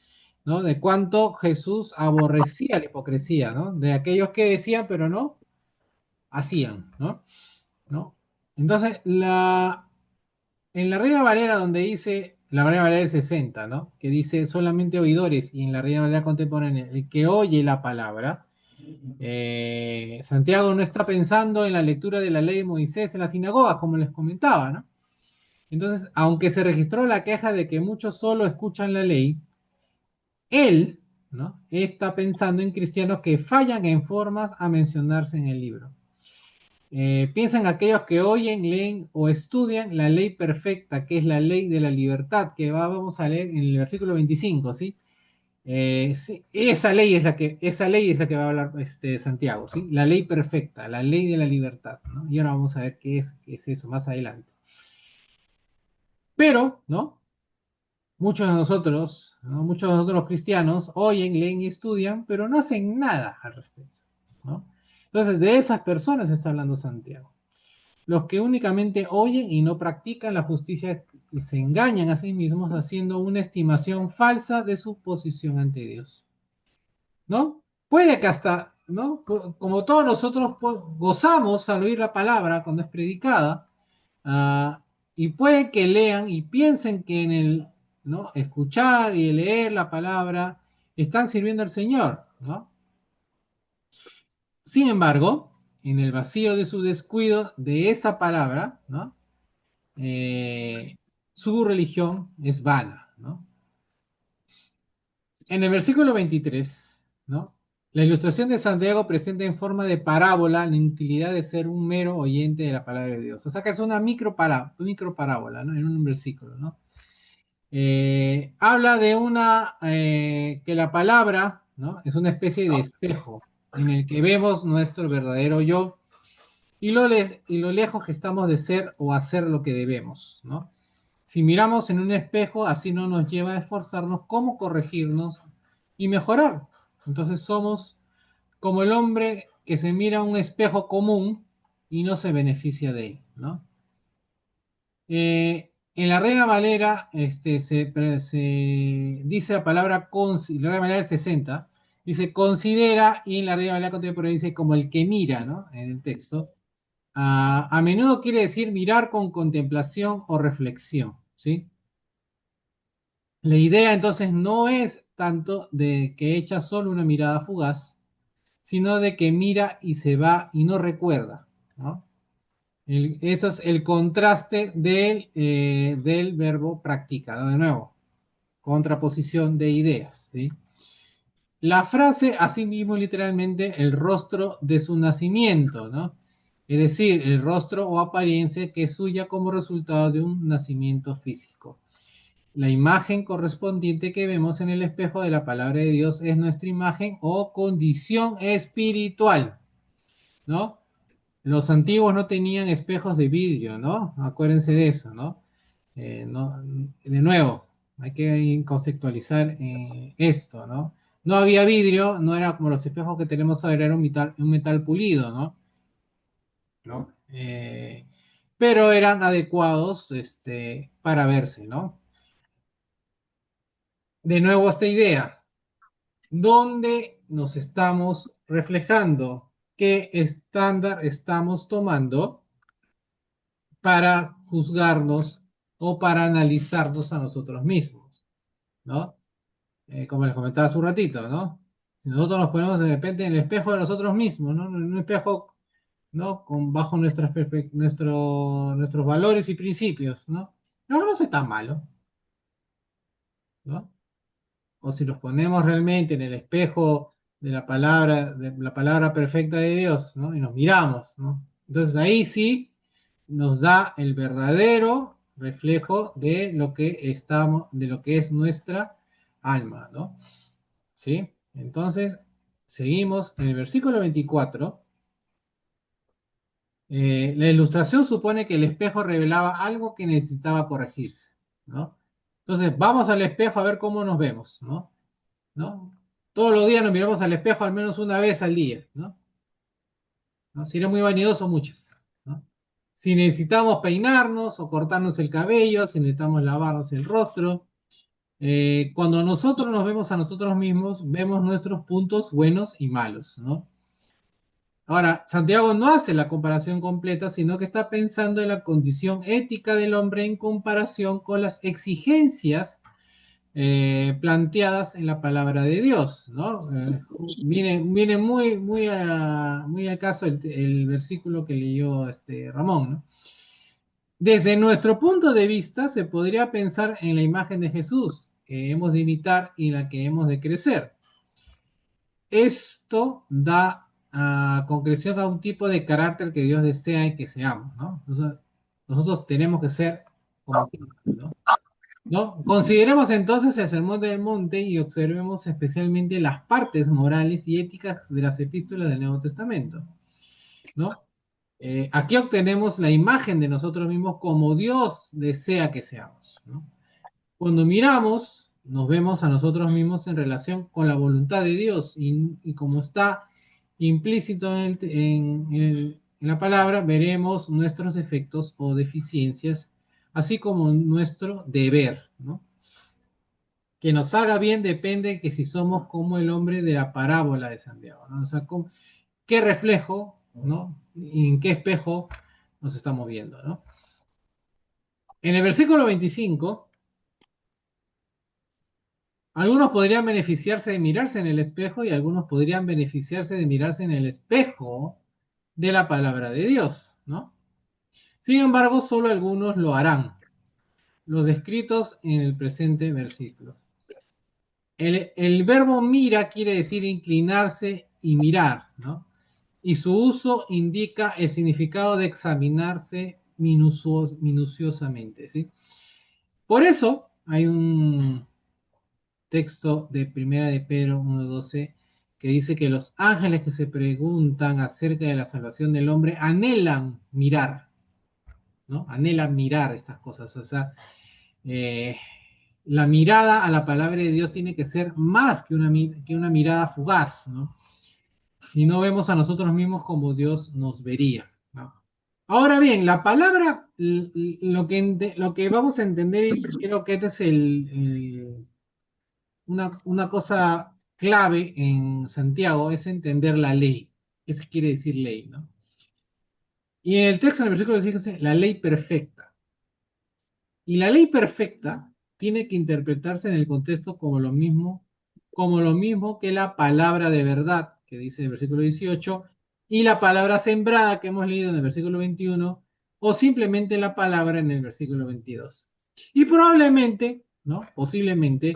¿no? De cuánto Jesús aborrecía la hipocresía, ¿no? De aquellos que decían, pero no hacían, ¿no? ¿No? Entonces, en la Reina Valera, donde dice, la Reina Valera del 60, ¿no? Que dice solamente oidores, y en la Reina Valera contemporánea, el que oye la palabra, Santiago no está pensando en la lectura de la ley de Moisés en las sinagogas, como les comentaba, ¿no? Entonces, aunque se registró la queja de que muchos solo escuchan la ley, él, ¿no? Está pensando en cristianos que fallan en formas a mencionarse en el libro. Piensa en aquellos que oyen, leen o estudian la ley perfecta, que es la ley de la libertad, que vamos a leer en el versículo 25, ¿sí? Sí, esa ley es la que va a hablar Santiago, ¿sí? La ley perfecta, la ley de la libertad, ¿no? Y ahora vamos a ver qué es eso más adelante. Pero, ¿no? Muchos de nosotros, ¿no? Muchos de nosotros los cristianos oyen, leen y estudian, pero no hacen nada al respecto, ¿no? Entonces, de esas personas está hablando Santiago. Los que únicamente oyen y no practican la justicia y se engañan a sí mismos haciendo una estimación falsa de su posición ante Dios, ¿no? Puede que hasta, ¿no? Como todos nosotros gozamos al oír la palabra cuando es predicada, y puede que lean y piensen que en el, ¿no? Escuchar y leer la palabra están sirviendo al Señor, ¿no? Sin embargo, en el vacío de su descuido de esa palabra, ¿no? Su religión es vana, ¿no? En el versículo 23, ¿no? La ilustración de Santiago presenta en forma de parábola la inutilidad de ser un mero oyente de la palabra de Dios. O sea que es una micro parábola, ¿no? En un versículo, ¿no? Habla de que la palabra, ¿no? Es una especie de espejo en el que vemos nuestro verdadero yo y lo lejos que estamos de ser o hacer lo que debemos, ¿no? Si miramos en un espejo, así no nos lleva a esforzarnos cómo corregirnos y mejorar. Entonces somos como el hombre que se mira a un espejo común y no se beneficia de él, ¿no? En la Reina Valera se dice la palabra la Reina Valera del 60, dice considera, y en la Reina Valera contemporánea dice como el que mira, ¿no? En el texto. A menudo quiere decir mirar con contemplación o reflexión, ¿sí? La idea entonces no es tanto de que echa solo una mirada fugaz, sino de que mira y se va y no recuerda, ¿no? Eso es el contraste del verbo practica, ¿no? De nuevo, contraposición de ideas, ¿sí? La frase, asimismo, literalmente, el rostro de su nacimiento, ¿no? Es decir, el rostro o apariencia que es suya como resultado de un nacimiento físico. La imagen correspondiente que vemos en el espejo de la palabra de Dios es nuestra imagen o condición espiritual, ¿no? Los antiguos no tenían espejos de vidrio, ¿no? Acuérdense de eso, ¿no? De nuevo, hay que conceptualizar esto, ¿no? No había vidrio, no era como los espejos que tenemos ahora, era un metal pulido, ¿no? ¿No? Pero eran adecuados para verse, ¿no? De nuevo esta idea, ¿dónde nos estamos reflejando? ¿Qué estándar estamos tomando para juzgarnos o para analizarnos a nosotros mismos? ¿No? Como les comentaba hace un ratito, ¿no? Si nosotros nos ponemos de repente en el espejo de nosotros mismos, ¿no? En un espejo, ¿no? Bajo nuestros valores y principios, ¿no? No, no soy tan malo, ¿no? O si nos ponemos realmente en el espejo de la palabra perfecta de Dios, ¿no? Y nos miramos, ¿no? Entonces ahí sí nos da el verdadero reflejo de lo que estamos, de lo que es nuestra alma, ¿no? ¿Sí? Entonces, seguimos en el versículo 24. La ilustración supone que el espejo revelaba algo que necesitaba corregirse, ¿no? Entonces, vamos al espejo a ver cómo nos vemos, ¿no? ¿No? Todos los días nos miramos al espejo al menos una vez al día, ¿no? ¿No? Si eres muy vanidoso, muchas, ¿no? Si necesitamos peinarnos o cortarnos el cabello, si necesitamos lavarnos el rostro, Cuando nosotros nos vemos a nosotros mismos, vemos nuestros puntos buenos y malos, ¿no? Ahora, Santiago no hace la comparación completa, sino que está pensando en la condición ética del hombre en comparación con las exigencias planteadas en la palabra de Dios, ¿no? Viene muy al caso el versículo que leyó Ramón, ¿no? Desde nuestro punto de vista, se podría pensar en la imagen de Jesús que hemos de imitar y la que hemos de crecer. Esto da concreción a un tipo de carácter que Dios desea que seamos, ¿no? Nosotros tenemos que ser como Cristo, ¿no? ¿No? Consideremos entonces el Sermón del Monte y observemos especialmente las partes morales y éticas de las epístolas del Nuevo Testamento, ¿no? Aquí obtenemos la imagen de nosotros mismos como Dios desea que seamos, ¿no? Cuando miramos, nos vemos a nosotros mismos en relación con la voluntad de Dios y como está implícito en la palabra, veremos nuestros defectos o deficiencias, así como nuestro deber, ¿no? Que nos haga bien depende de que si somos como el hombre de la parábola de Santiago, ¿no? O sea, ¿qué reflejo, ¿no? ¿Y en qué espejo nos estamos viendo, ¿no? En el versículo 25, algunos podrían beneficiarse de mirarse en el espejo y algunos podrían beneficiarse de mirarse en el espejo de la palabra de Dios, ¿no? Sin embargo, solo algunos lo harán, los descritos en el presente versículo. El verbo mira quiere decir inclinarse y mirar, ¿no? Y su uso indica el significado de examinarse minuciosamente, ¿sí? Por eso hay un texto de Primera de Pedro 1:12 que dice que los ángeles que se preguntan acerca de la salvación del hombre anhelan mirar, ¿no? Anhelan mirar estas cosas, o sea, eh, la mirada a la palabra de Dios tiene que ser más que una mirada fugaz, ¿no? Si no vemos a nosotros mismos como Dios nos vería, ¿no? Ahora bien, la palabra, lo que vamos a entender, y creo que este es una cosa clave en Santiago, es entender la ley. ¿Qué se quiere decir ley, no? Y en el texto, en el versículo dice la ley perfecta. Y la ley perfecta tiene que interpretarse en el contexto como lo mismo que la palabra de verdad, que dice en el versículo 18, y la palabra sembrada que hemos leído en el versículo 21, o simplemente la palabra en el versículo 22. Y probablemente, ¿no? Posiblemente,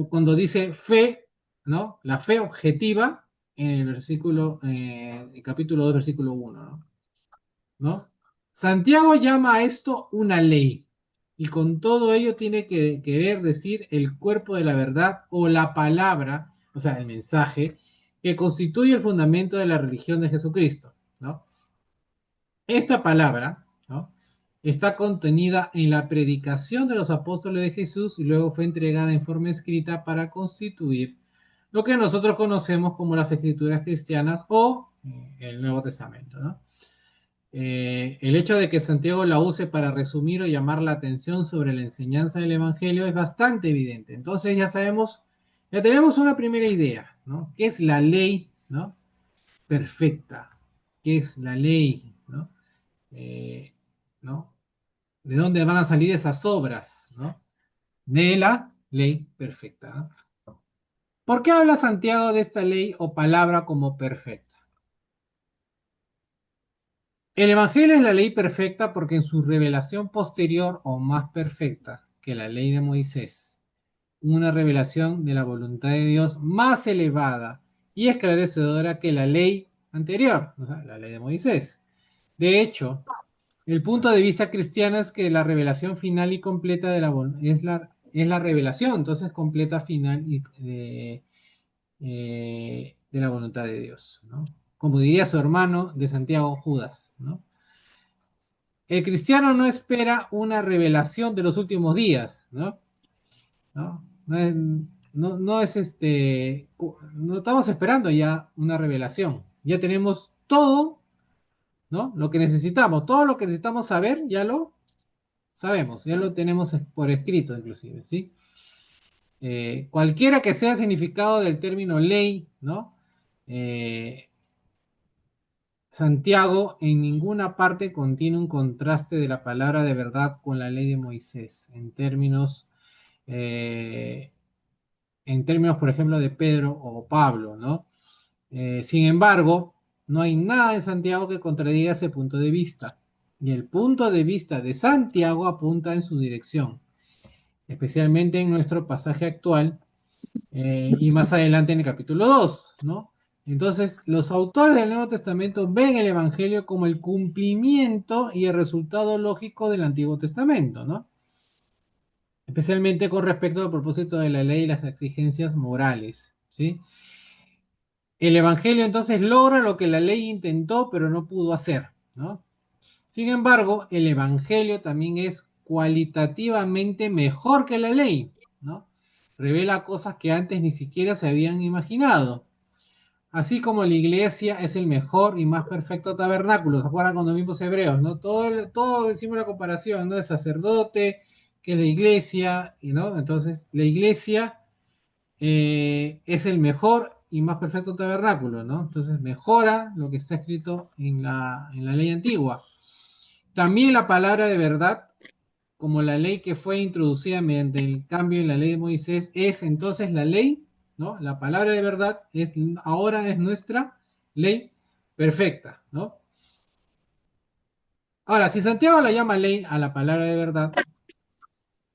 cuando dice fe, ¿no? La fe objetiva en el versículo, el capítulo 2, versículo 1, ¿no? ¿No? Santiago llama a esto una ley y con todo ello tiene que querer decir el cuerpo de la verdad o la palabra, o sea, el mensaje que constituye el fundamento de la religión de Jesucristo, ¿no? Esta palabra, ¿no? Está contenida en la predicación de los apóstoles de Jesús y luego fue entregada en forma escrita para constituir lo que nosotros conocemos como las escrituras cristianas o el Nuevo Testamento, ¿no? El hecho de que Santiago la use para resumir o llamar la atención sobre la enseñanza del Evangelio es bastante evidente. Entonces ya sabemos, ya tenemos una primera idea, ¿no? ¿Qué es la ley, ¿no? Perfecta? ¿Qué es la ley, ¿no? Eh, ¿No? ¿De dónde van a salir esas obras, ¿no? De la ley perfecta, ¿no? ¿Por qué habla Santiago de esta ley o palabra como perfecta? El Evangelio es la ley perfecta porque en su revelación posterior o más perfecta que la ley de Moisés, una revelación de la voluntad de Dios más elevada y esclarecedora que la ley anterior, o sea, la ley de Moisés. De hecho, el punto de vista cristiano es que la revelación final y completa es la revelación, entonces completa final de la voluntad de Dios, ¿no? Como diría su hermano de Santiago, Judas, ¿no? El cristiano no espera una revelación de los últimos días, ¿no? ¿No? No es no estamos esperando ya una revelación. Ya tenemos todo, ¿no? Lo que necesitamos, todo lo que necesitamos saber, ya lo sabemos, ya lo tenemos por escrito inclusive, ¿sí? Cualquiera que sea el significado del término ley, ¿no? Eh, Santiago en ninguna parte contiene un contraste de la palabra de verdad con la ley de Moisés, eh, en términos, por ejemplo, de Pedro o Pablo, ¿no? Sin embargo, no hay nada en Santiago que contradiga ese punto de vista. Y el punto de vista de Santiago apunta en su dirección, especialmente en nuestro pasaje actual y más adelante en el capítulo 2, ¿no? Entonces, los autores del Nuevo Testamento ven el Evangelio como el cumplimiento y el resultado lógico del Antiguo Testamento, ¿no? Especialmente con respecto al propósito de la ley y las exigencias morales, ¿sí? El Evangelio entonces logra lo que la ley intentó pero no pudo hacer, ¿no? Sin embargo, el Evangelio también es cualitativamente mejor que la ley, ¿no? Revela cosas que antes ni siquiera se habían imaginado. Así como la iglesia es el mejor y más perfecto tabernáculo. ¿Se acuerdan cuando vimos Hebreos, no? Todo hicimos la comparación, ¿no? El sacerdote, que es la iglesia, ¿no? Entonces, la iglesia es el mejor y más perfecto tabernáculo, ¿no? Entonces, mejora lo que está escrito en la ley antigua. También la palabra de verdad, como la ley que fue introducida mediante el cambio en la ley de Moisés, es entonces la ley, ¿no? La palabra de verdad ahora es nuestra ley perfecta, ¿no? Ahora, si Santiago la llama ley a la palabra de verdad,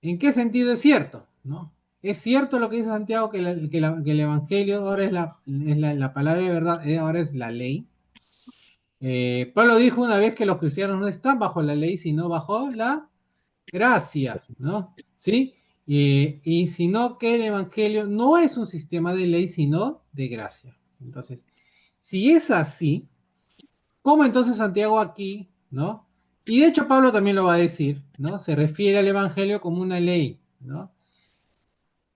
¿en qué sentido es cierto? ¿No? ¿Es cierto lo que dice Santiago que el Evangelio ahora es la palabra de verdad, ahora es la ley? Pablo dijo una vez que los cristianos no están bajo la ley, sino bajo la gracia, ¿no? ¿Sí? Y sino que el Evangelio no es un sistema de ley, sino de gracia. Entonces, si es así, ¿cómo entonces Santiago aquí, ¿no? Y de hecho Pablo también lo va a decir, ¿no? Se refiere al Evangelio como una ley, ¿no?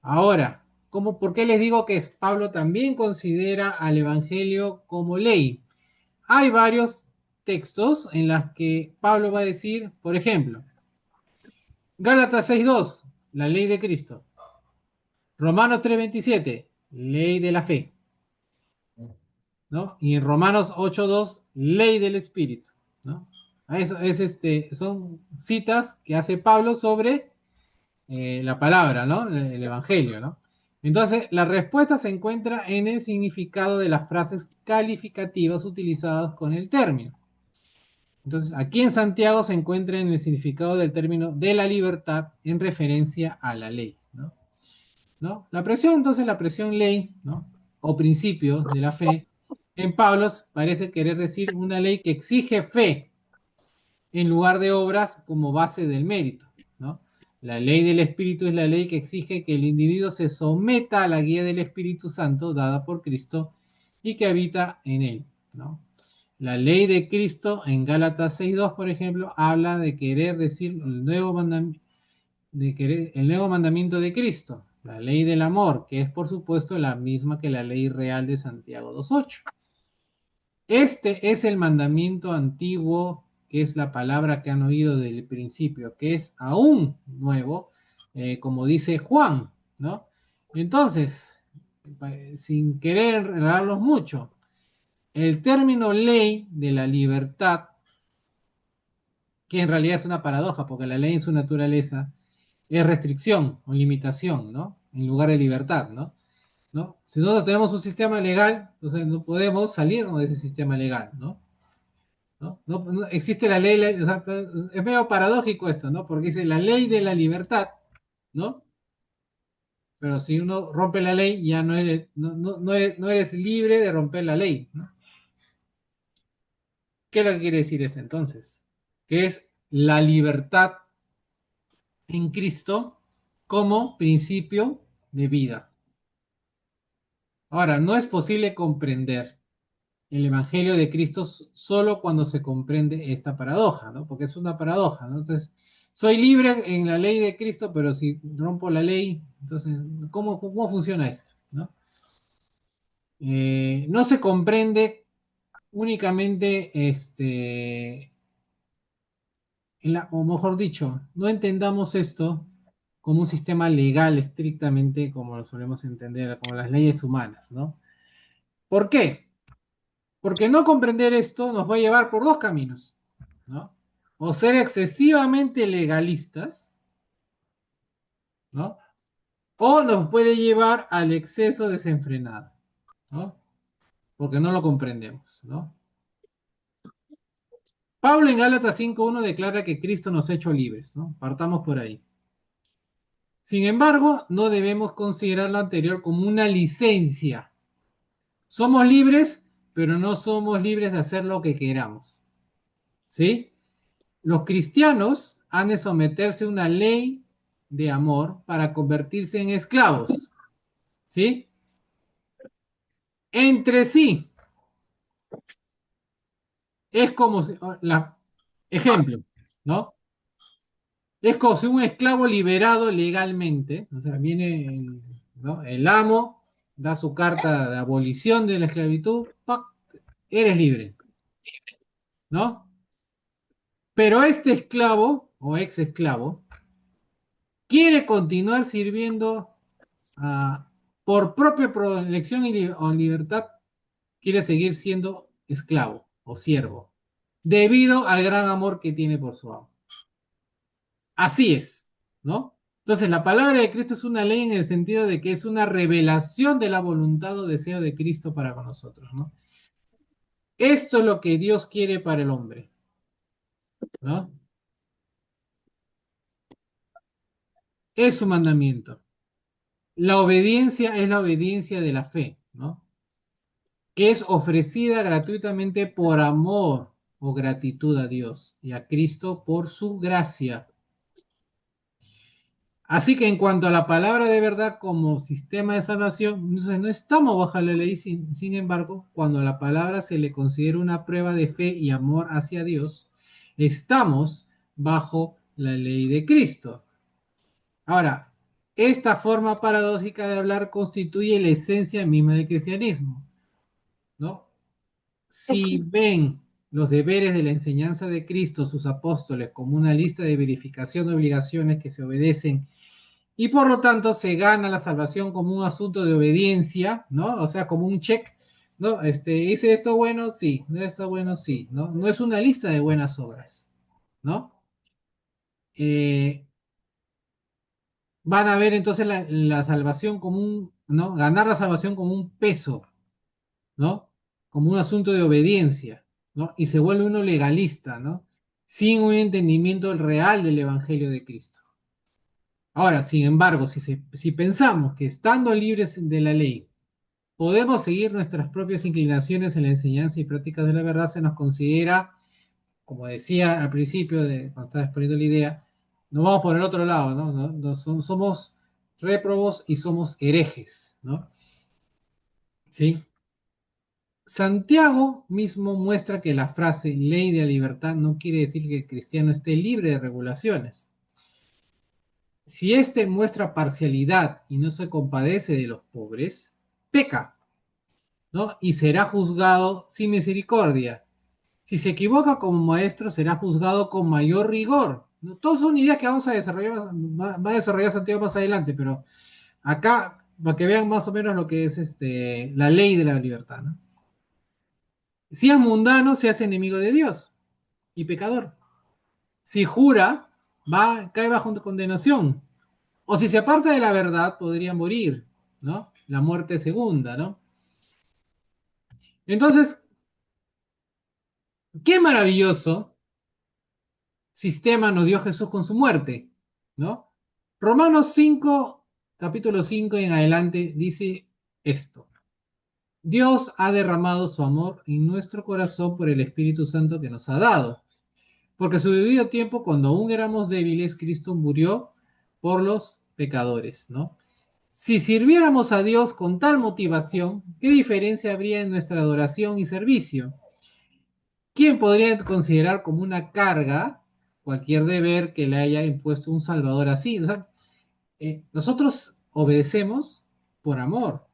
Ahora, ¿por qué les digo que Pablo también considera al Evangelio como ley? Hay varios textos en los que Pablo va a decir, por ejemplo, Gálatas 6:2, la ley de Cristo. Romanos 3:27, ley de la fe, ¿no? Y en Romanos 8:2, ley del Espíritu, ¿no? Eso es son citas que hace Pablo sobre la palabra, ¿no? El Evangelio, ¿no? Entonces, la respuesta se encuentra en el significado de las frases calificativas utilizadas con el término. Entonces, aquí en Santiago se encuentra en el significado del término de la libertad en referencia a la ley, ¿no? ¿No? Entonces, la presión ley, ¿no? O principio de la fe, en Pablo parece querer decir una ley que exige fe en lugar de obras como base del mérito, ¿no? La ley del Espíritu es la ley que exige que el individuo se someta a la guía del Espíritu Santo dada por Cristo y que habita en él, ¿no? La ley de Cristo en Gálatas 6:2, por ejemplo, habla de querer decir el nuevo mandamiento de Cristo, la ley del amor, que es por supuesto la misma que la ley real de Santiago 2:8. Este es el mandamiento antiguo, que es la palabra que han oído del principio, que es aún nuevo, como dice Juan, ¿no? Entonces, sin querer enredarlos mucho, el término ley de la libertad, que en realidad es una paradoja, porque la ley en su naturaleza es restricción o limitación, ¿no? En lugar de libertad, ¿no? ¿No? Si nosotros tenemos un sistema legal, entonces no podemos salirnos de ese sistema legal, ¿no? No existe la ley, o sea, es medio paradójico esto, ¿no? Porque dice la ley de la libertad, ¿no? Pero si uno rompe la ley, ya no eres libre de romper la ley, ¿no? ¿Qué es lo que quiere decir eso entonces? Que es la libertad en Cristo como principio de vida. Ahora, no es posible comprender el Evangelio de Cristo solo cuando se comprende esta paradoja, ¿no? Porque es una paradoja, ¿no? Entonces, soy libre en la ley de Cristo, pero si rompo la ley, entonces, ¿cómo funciona esto? ¿No? No se comprende únicamente, o mejor dicho, no entendamos esto como un sistema legal estrictamente como lo solemos entender, como las leyes humanas, ¿no? ¿Por qué? Porque no comprender esto nos va a llevar por dos caminos, ¿no? O ser excesivamente legalistas, ¿no? O nos puede llevar al exceso desenfrenado, ¿no? Porque no lo comprendemos, ¿no? Pablo en Gálatas 5:1 declara que Cristo nos ha hecho libres, ¿no? Partamos por ahí. Sin embargo, no debemos considerar lo anterior como una licencia. Somos libres, pero no somos libres de hacer lo que queramos, ¿sí? Los cristianos han de someterse a una ley de amor para convertirse en esclavos, ¿sí? Entre sí. Es como si, ejemplo, ¿no? Es como si un esclavo liberado legalmente, o sea, viene ¿no? El amo, da su carta de abolición de la esclavitud, ¡pac! Eres libre, ¿no? Pero este esclavo o ex esclavo quiere continuar sirviendo por propia elección o libertad, quiere seguir siendo esclavo o siervo, debido al gran amor que tiene por su amo. Así es, ¿no? Entonces, la palabra de Cristo es una ley en el sentido de que es una revelación de la voluntad o deseo de Cristo para con nosotros, ¿no? Esto es lo que Dios quiere para el hombre, ¿no? Es su mandamiento. La obediencia es la obediencia de la fe, ¿no? Que es ofrecida gratuitamente por amor o gratitud a Dios y a Cristo por su gracia. Así que en cuanto a la palabra de verdad como sistema de salvación, entonces no estamos bajo la ley, sin embargo, cuando a la palabra se le considera una prueba de fe y amor hacia Dios, estamos bajo la ley de Cristo. Ahora, esta forma paradójica de hablar constituye la esencia misma del cristianismo, ¿no? Si ven los deberes de la enseñanza de Cristo, sus apóstoles, como una lista de verificación de obligaciones que se obedecen y por lo tanto se gana la salvación como un asunto de obediencia, ¿no? O sea, como un check, ¿no? ¿Hice esto bueno? Sí. ¿No esto bueno? Sí. ¿No? No es una lista de buenas obras, ¿no? Eh, Van a ver entonces la salvación como un, ¿no? Ganar la salvación como un peso, ¿no? Como un asunto de obediencia, ¿no? Y se vuelve uno legalista, ¿no? Sin un entendimiento real del Evangelio de Cristo. Ahora, sin embargo, si pensamos que estando libres de la ley, podemos seguir nuestras propias inclinaciones en la enseñanza y práctica de la verdad, se nos considera, como decía al principio, cuando estaba exponiendo la idea, nos vamos por el otro lado, ¿no? Somos réprobos y somos herejes, ¿no? ¿Sí? Santiago mismo muestra que la frase ley de la libertad no quiere decir que el cristiano esté libre de regulaciones. Si éste muestra parcialidad y no se compadece de los pobres, peca, ¿no? Y será juzgado sin misericordia. Si se equivoca como maestro, será juzgado con mayor rigor. ¿No? Todas son ideas que vamos a desarrollar, va a desarrollar Santiago más adelante, pero acá, para que vean más o menos lo que es la ley de la libertad, ¿no? Si es mundano, se hace enemigo de Dios y pecador. Si jura, cae bajo condenación. O si se aparta de la verdad, podría morir, ¿no? La muerte segunda, ¿no? Entonces, qué maravilloso sistema nos dio Jesús con su muerte, ¿no? Romanos 5, capítulo 5 en adelante, dice esto. Dios ha derramado su amor en nuestro corazón por el Espíritu Santo que nos ha dado. Porque a su debido tiempo, cuando aún éramos débiles, Cristo murió por los pecadores, ¿no? Si sirviéramos a Dios con tal motivación, ¿qué diferencia habría en nuestra adoración y servicio? ¿Quién podría considerar como una carga cualquier deber que le haya impuesto un Salvador así? O sea, nosotros obedecemos por amor,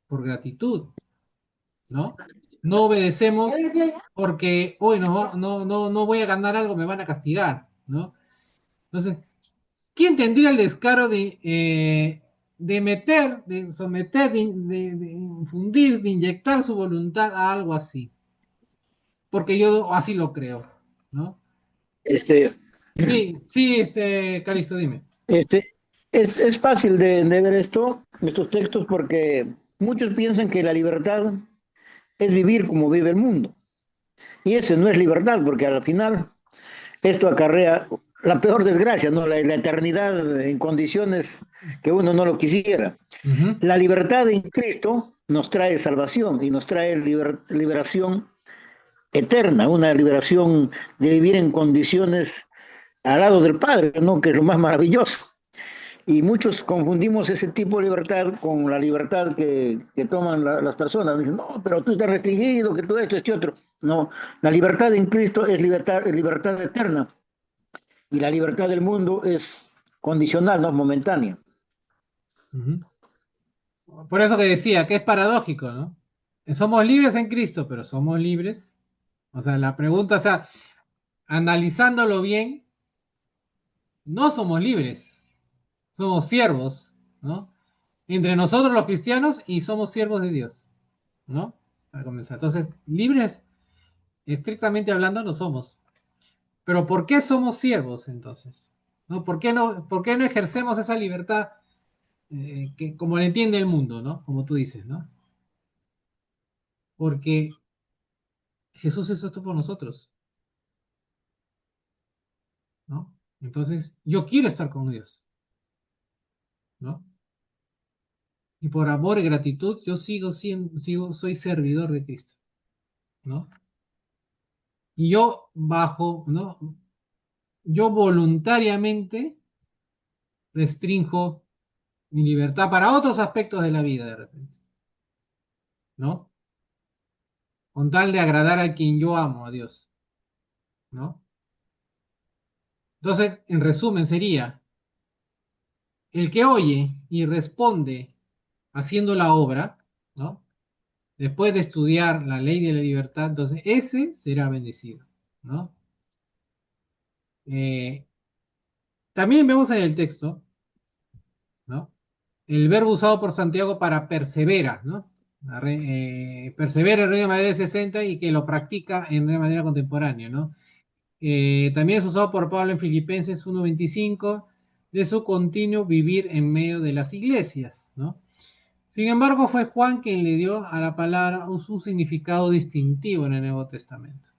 por gratitud, ¿no? No obedecemos porque hoy no voy a ganar algo, me van a castigar, ¿no? Entonces, ¿Quién tendría el descaro de meter, de someter, de infundir, de inyectar su voluntad a algo así? Porque yo así lo creo, ¿no?
Este,
Sí, sí, Calixto, dime.
este, es fácil de ver estos textos, porque muchos piensan que la libertad es vivir como vive el mundo. Y eso no es libertad, porque al final esto acarrea la peor desgracia, ¿no? La eternidad en condiciones que uno no lo quisiera.
Ujú,
La libertad en Cristo nos trae salvación y nos trae liberación eterna, una liberación de vivir en condiciones al lado del Padre, ¿no? Que es lo más maravilloso. Y muchos confundimos ese tipo de libertad con la libertad que toman las personas. Dicen, no, pero tú estás restringido, que tú esto, este otro. No, la libertad en Cristo es libertad eterna. Y la libertad del mundo es condicional, no momentánea.
ujú. Por eso que decía que es paradójico, ¿no? Somos libres en Cristo, pero somos libres. O sea, la pregunta, o sea, analizándolo bien, no somos libres, somos siervos, ¿no? Entre nosotros los cristianos y somos siervos de Dios, ¿no? Para comenzar. Entonces, libres, estrictamente hablando, no somos. Pero ¿por qué somos siervos entonces? ¿No? Por qué no ejercemos esa libertad que, como le entiende el mundo, ¿no? Como tú dices, ¿no? Porque Jesús hizo esto por nosotros, ¿no? Entonces, yo quiero estar con Dios, ¿no? Y por amor y gratitud, yo soy servidor de Cristo, ¿no? Y yo ¿no? Yo voluntariamente restrinjo mi libertad para otros aspectos de la vida de repente, ¿no? Con tal de agradar al quien yo amo, a Dios, ¿no? Entonces, en resumen, sería el que oye y responde haciendo la obra, ¿no? Después de estudiar la ley de la libertad, entonces ese será bendecido, ¿no? Eh, También vemos en el texto, ¿no? El verbo usado por Santiago para persevera, ¿no? Persevera en Reina Madera 60 y que lo practica en Reina Madera contemporánea, ¿no? También es usado por Pablo en Filipenses 1:25 de su continuo vivir en medio de las iglesias, ¿no? Sin embargo, fue Juan quien le dio a la palabra un significado distintivo en el Nuevo Testamento,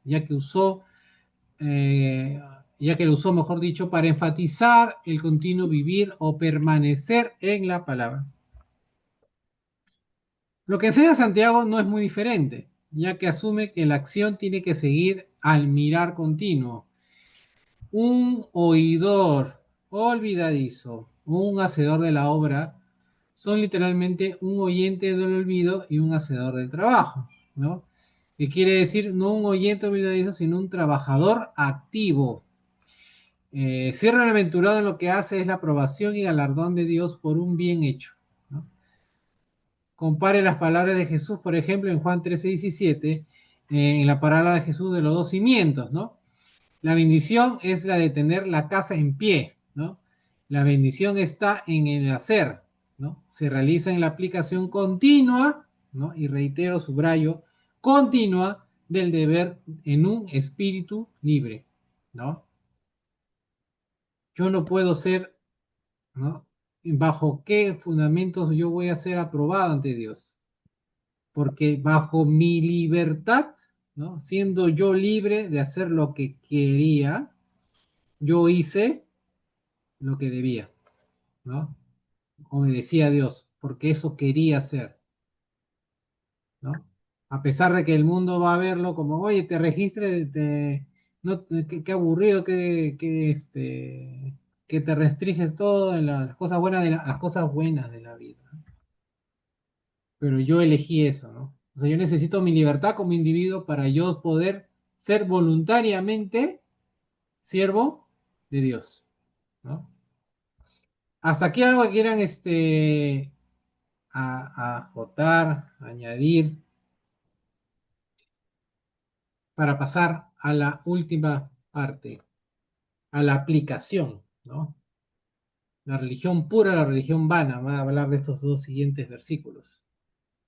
eh, ya que lo usó, mejor dicho, para enfatizar el continuo vivir o permanecer en la palabra. Lo que enseña Santiago no es muy diferente, ya que asume que la acción tiene que seguir al mirar continuo. Un oidor olvidadizo, un hacedor de la obra, son literalmente un oyente del olvido y un hacedor del trabajo, ¿no? Que quiere decir no un oyente olvidadizo, sino un trabajador activo. Ser bienaventurado en lo que hace es la aprobación y galardón de Dios por un bien hecho, ¿no? Compare las palabras de Jesús, por ejemplo, en Juan 13:17, en la parábola de Jesús de los dos cimientos, ¿no? La bendición es la de tener la casa en pie, ¿no? La bendición está en el hacer, ¿no? Se realiza en la aplicación continua, ¿no? Y reitero, subrayo, continua del deber en un espíritu libre, ¿no? Yo no puedo ser, ¿no? ¿Bajo qué fundamentos yo voy a ser aprobado ante Dios? Porque bajo mi libertad, ¿no? Siendo yo libre de hacer lo que quería, yo hice lo que debía, ¿no? Obedecía a Dios, porque eso quería hacer, ¿no? A pesar de que el mundo va a verlo como, oye, te registres, no, qué aburrido, que te restringes todo en las cosas buenas las cosas buenas de la vida. Pero yo elegí eso, ¿no? O sea, yo necesito mi libertad como individuo para yo poder ser voluntariamente siervo de Dios, ¿no? Hasta aquí algo que quieran a acotar, añadir, para pasar a la última parte, a la aplicación, ¿no? La religión pura, la religión vana. Va a hablar de estos dos siguientes versículos.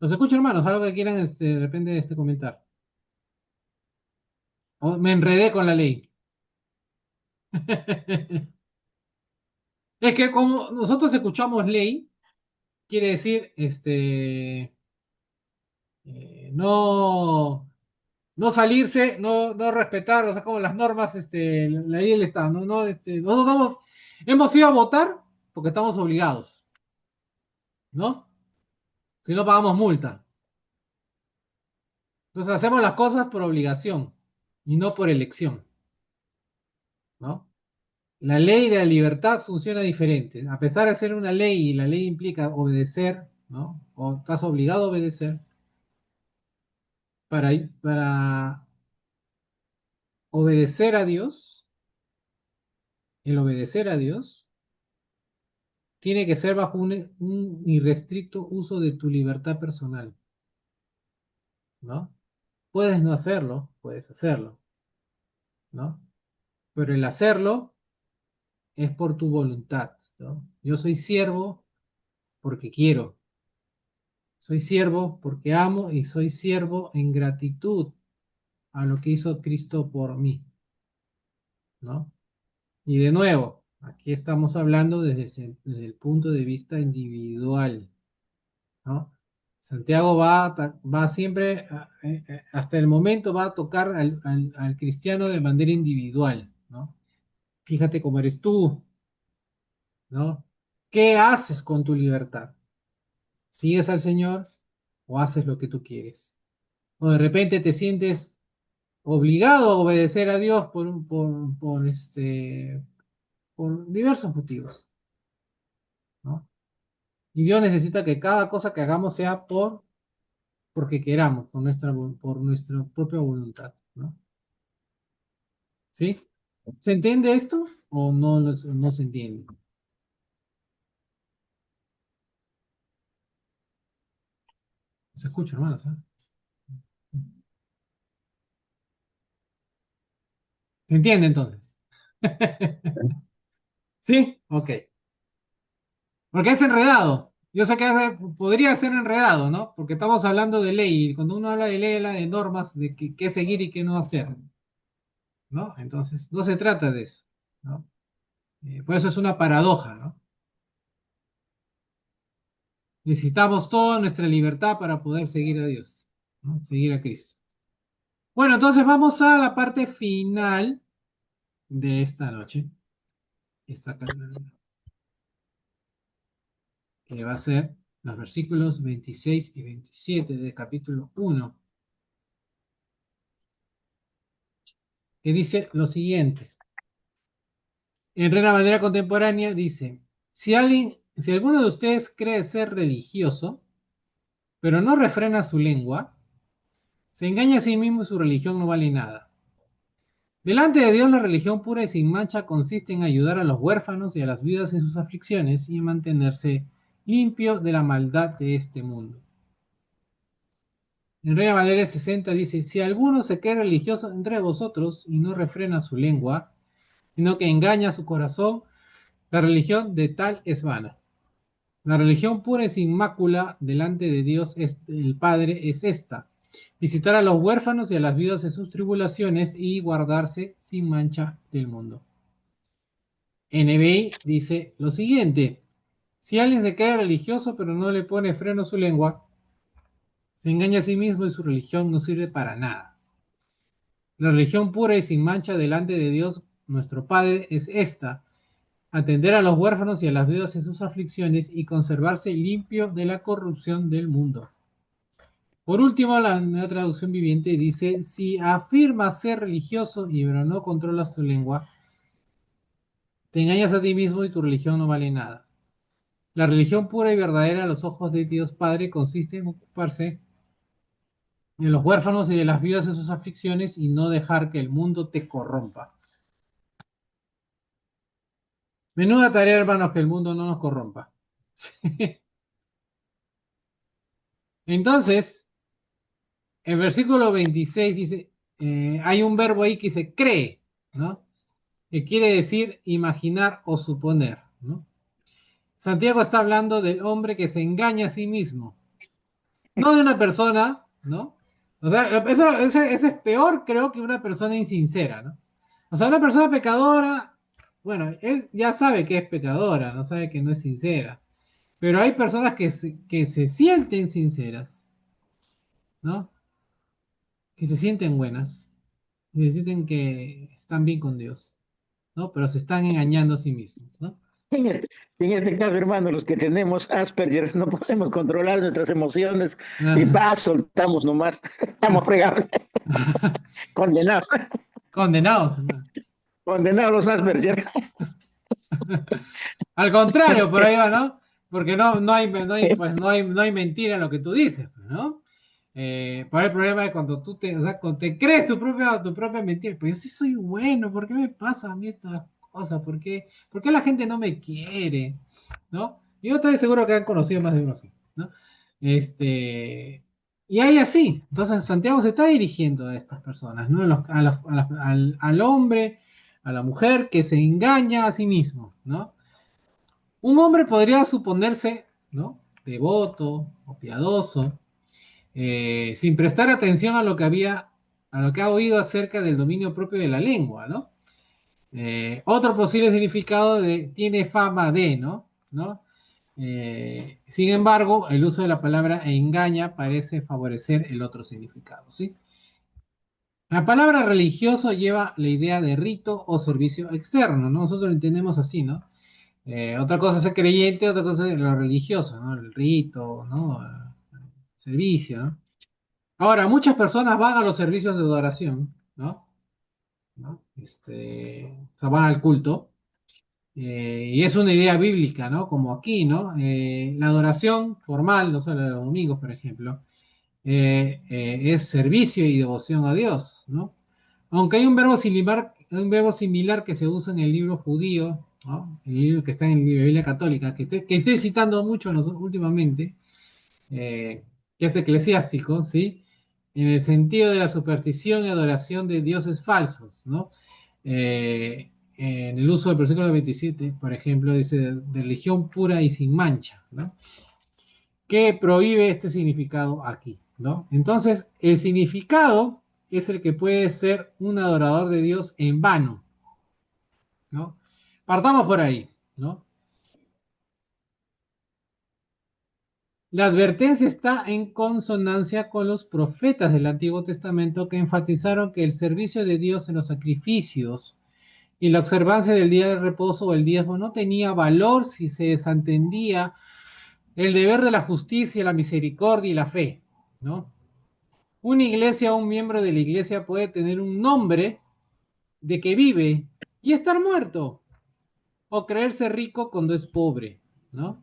Los escucho, hermanos, algo que quieran de repente comentar. Me enredé con la ley. Es que como nosotros escuchamos ley, quiere decir, no, no salirse, no respetar, o sea, como las normas, la ley del Estado, nosotros hemos ido a votar porque estamos obligados, ¿no? Si no pagamos multa. Entonces hacemos las cosas por obligación y no por elección, ¿no? La ley de la libertad funciona diferente. A pesar de ser una ley y la ley implica obedecer, ¿no? O estás obligado a obedecer, para obedecer a Dios, el obedecer a Dios tiene que ser bajo un irrestricto uso de tu libertad personal, ¿no? Puedes no hacerlo, puedes hacerlo, ¿no? Pero el hacerlo es por tu voluntad, ¿no? Yo soy siervo porque quiero, soy siervo porque amo y soy siervo en gratitud a lo que hizo Cristo por mí, ¿no? Y de nuevo, aquí estamos hablando desde el punto de vista individual, ¿no? Santiago va siempre, hasta el momento va a tocar al cristiano de manera individual, ¿no? Fíjate cómo eres tú, ¿no? ¿Qué haces con tu libertad? ¿Sigues al Señor o haces lo que tú quieres? O de repente te sientes obligado a obedecer a Dios por diversos motivos, ¿no? Y Dios necesita que cada cosa que hagamos sea porque queramos, por nuestra propia voluntad, ¿no? ¿Sí? ¿Se entiende esto o no se entiende? Se escucha, hermanos, ¿eh? ¿Se entiende entonces? ¿Sí? Ok. Porque es enredado. Yo sé que podría ser enredado, ¿no? Porque estamos hablando de ley. Y cuando uno habla de ley, habla de normas, de qué seguir y qué no hacer, ¿no? Entonces, no se trata de eso, ¿no? Por eso es una paradoja, ¿no? Necesitamos toda nuestra libertad para poder seguir a Dios, ¿no? Seguir a Cristo. Bueno, entonces vamos a la parte final de esta noche. Que va a ser los versículos 26 y 27 del capítulo 1, que dice lo siguiente. En Reina Valera Contemporánea dice, si alguno de ustedes cree ser religioso, pero no refrena su lengua, se engaña a sí mismo y su religión no vale nada. Delante de Dios, la religión pura y sin mancha consiste en ayudar a los huérfanos y a las viudas en sus aflicciones y en mantenerse limpio de la maldad de este mundo. En Reina Valera 60 dice, si alguno se cree religioso entre vosotros y no refrena su lengua, sino que engaña su corazón, la religión de tal es vana. La religión pura y sin mácula delante de Dios el Padre es esta: visitar a los huérfanos y a las viudas en sus tribulaciones y guardarse sin mancha del mundo. NBI dice lo siguiente: si alguien se queda religioso pero no le pone freno a su lengua, se engaña a sí mismo y su religión no sirve para nada. La religión pura y sin mancha delante de Dios nuestro Padre es esta: atender a los huérfanos y a las viudas en sus aflicciones y conservarse limpio de la corrupción del mundo. Por último, la nueva traducción viviente dice, si afirmas ser religioso y pero no controlas tu lengua, te engañas a ti mismo y tu religión no vale nada. La religión pura y verdadera a los ojos de Dios Padre consiste en ocuparse de los huérfanos y de las viudas en sus aflicciones y no dejar que el mundo te corrompa. Menuda tarea, hermanos, que el mundo no nos corrompa. Entonces, el versículo 26 dice, hay un verbo ahí que dice cree, ¿no? Que quiere decir imaginar o suponer, ¿no? Santiago está hablando del hombre que se engaña a sí mismo, no de una persona, ¿no? O sea, eso es peor, creo, que una persona insincera, ¿no? O sea, una persona pecadora, bueno, él ya sabe que es pecadora, no sabe que no es sincera. Pero hay personas que se sienten sinceras, ¿no? Que se sienten buenas, que se sienten que están bien con Dios, ¿no? Pero se están engañando a sí mismos, ¿no?
En este, en este caso, hermano, los que tenemos Asperger no podemos controlar nuestras emociones y soltamos nomás. Estamos fregados, condenados,
Condenados, ¿no?
condenados los Asperger.
Al contrario, por ahí va, ¿no? Porque no hay mentira en lo que tú dices, pues, ¿no? Por el problema de cuando tú o sea, cuando te crees tu propia mentira, pues yo sí soy bueno, ¿por qué me pasa a mí estas cosas? ¿Por qué la gente no me quiere? ¿No? Yo estoy seguro que han conocido más de uno así, ¿no? Este, y ahí así, entonces Santiago se está dirigiendo a estas personas, ¿no? Al hombre, a la mujer que se engaña a sí mismo, ¿no? Un hombre podría suponerse, ¿no? Devoto o piadoso, sin prestar atención a lo que ha oído acerca del dominio propio de la lengua, ¿no? Otro posible significado de tiene fama de, ¿no? Sin embargo, el uso de la palabra engaña parece favorecer el otro significado, ¿sí? La palabra religioso lleva la idea de rito o servicio externo, ¿no? Nosotros lo entendemos así, ¿no? Otra cosa es ser creyente, otra cosa es lo religioso, ¿no? El rito, ¿no? Servicio, ¿no? Ahora, muchas personas van a los servicios de adoración, ¿no? ¿No? O sea, van al culto, y es una idea bíblica, ¿no? Como aquí, ¿no? La adoración formal, no solo de los domingos, por ejemplo, es servicio y devoción a Dios, ¿no? Aunque hay un verbo similar que se usa en el libro judío, ¿no? El libro que está en la Biblia católica, que estoy citando mucho últimamente, que es eclesiástico, ¿sí? En el sentido de la superstición y adoración de dioses falsos, ¿no? En el uso del versículo 27, por ejemplo, dice de religión pura y sin mancha, ¿no? Que prohíbe este significado aquí, ¿no? Entonces, el significado es el que puede ser un adorador de Dios en vano, ¿no? Partamos por ahí, ¿no? La advertencia está en consonancia con los profetas del Antiguo Testamento que enfatizaron que el servicio de Dios en los sacrificios y la observancia del día de reposo o el diezmo no tenía valor si se desatendía el deber de la justicia, la misericordia y la fe, ¿no? Una iglesia o un miembro de la iglesia puede tener un nombre de que vive y estar muerto, o creerse rico cuando es pobre, ¿no?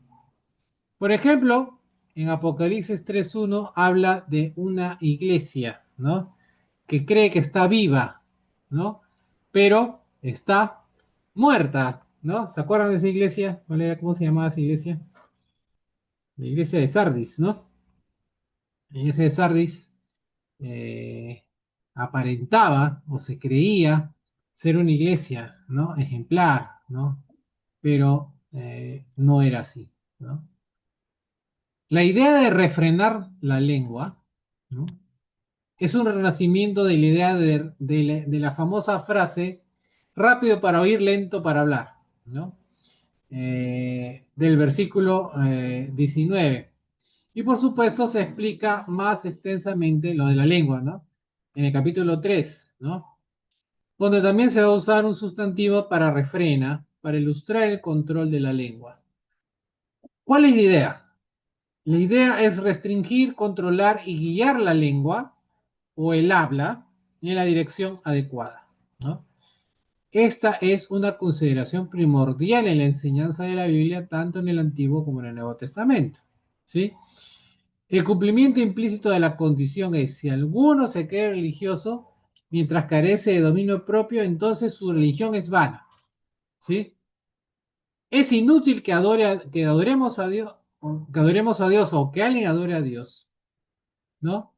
Por ejemplo, en Apocalipsis 3:1 habla de una iglesia, ¿no? Que cree que está viva, ¿no? Pero está muerta, ¿no? ¿Se acuerdan de esa iglesia? ¿Cómo se llamaba esa iglesia? La iglesia de Sardis, ¿no? La iglesia de Sardis eh, aparentaba o se creía ser una iglesia, ¿no? Ejemplar, ¿no? Pero no era así, ¿no? La idea de refrenar la lengua, ¿no? Es un renacimiento de la idea de la famosa frase rápido para oír, lento para hablar, ¿no? Del versículo 19. Y por supuesto se explica más extensamente lo de la lengua, ¿no? En el capítulo 3, ¿no? Donde también se va a usar un sustantivo para refrena, para ilustrar el control de la lengua. ¿Cuál es la idea? La idea es restringir, controlar y guiar la lengua o el habla en la dirección adecuada, ¿no? Esta es una consideración primordial en la enseñanza de la Biblia, tanto en el Antiguo como en el Nuevo Testamento, ¿sí? El cumplimiento implícito de la condición es, si alguno se cree religioso mientras carece de dominio propio, entonces su religión es vana, ¿sí? Es inútil que adoremos a Dios, o que alguien adore a Dios, ¿no?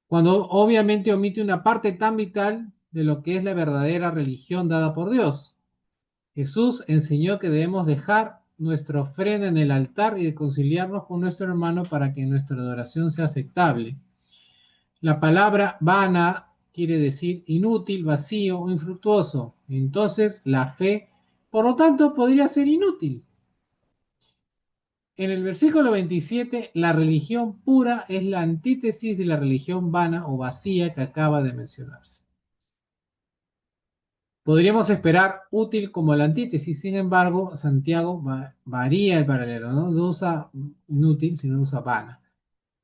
Cuando obviamente omite una parte tan vital de lo que es la verdadera religión dada por Dios. Jesús enseñó que debemos dejar nuestra ofrenda en el altar y reconciliarnos con nuestro hermano para que nuestra adoración sea aceptable. La palabra vana quiere decir inútil, vacío o infructuoso. Entonces, la fe, por lo tanto, podría ser inútil. En el versículo 27, la religión pura es la antítesis de la religión vana o vacía que acaba de mencionarse. Podríamos esperar útil como la antítesis, sin embargo, Santiago varía el paralelo, no usa inútil, sino usa vana.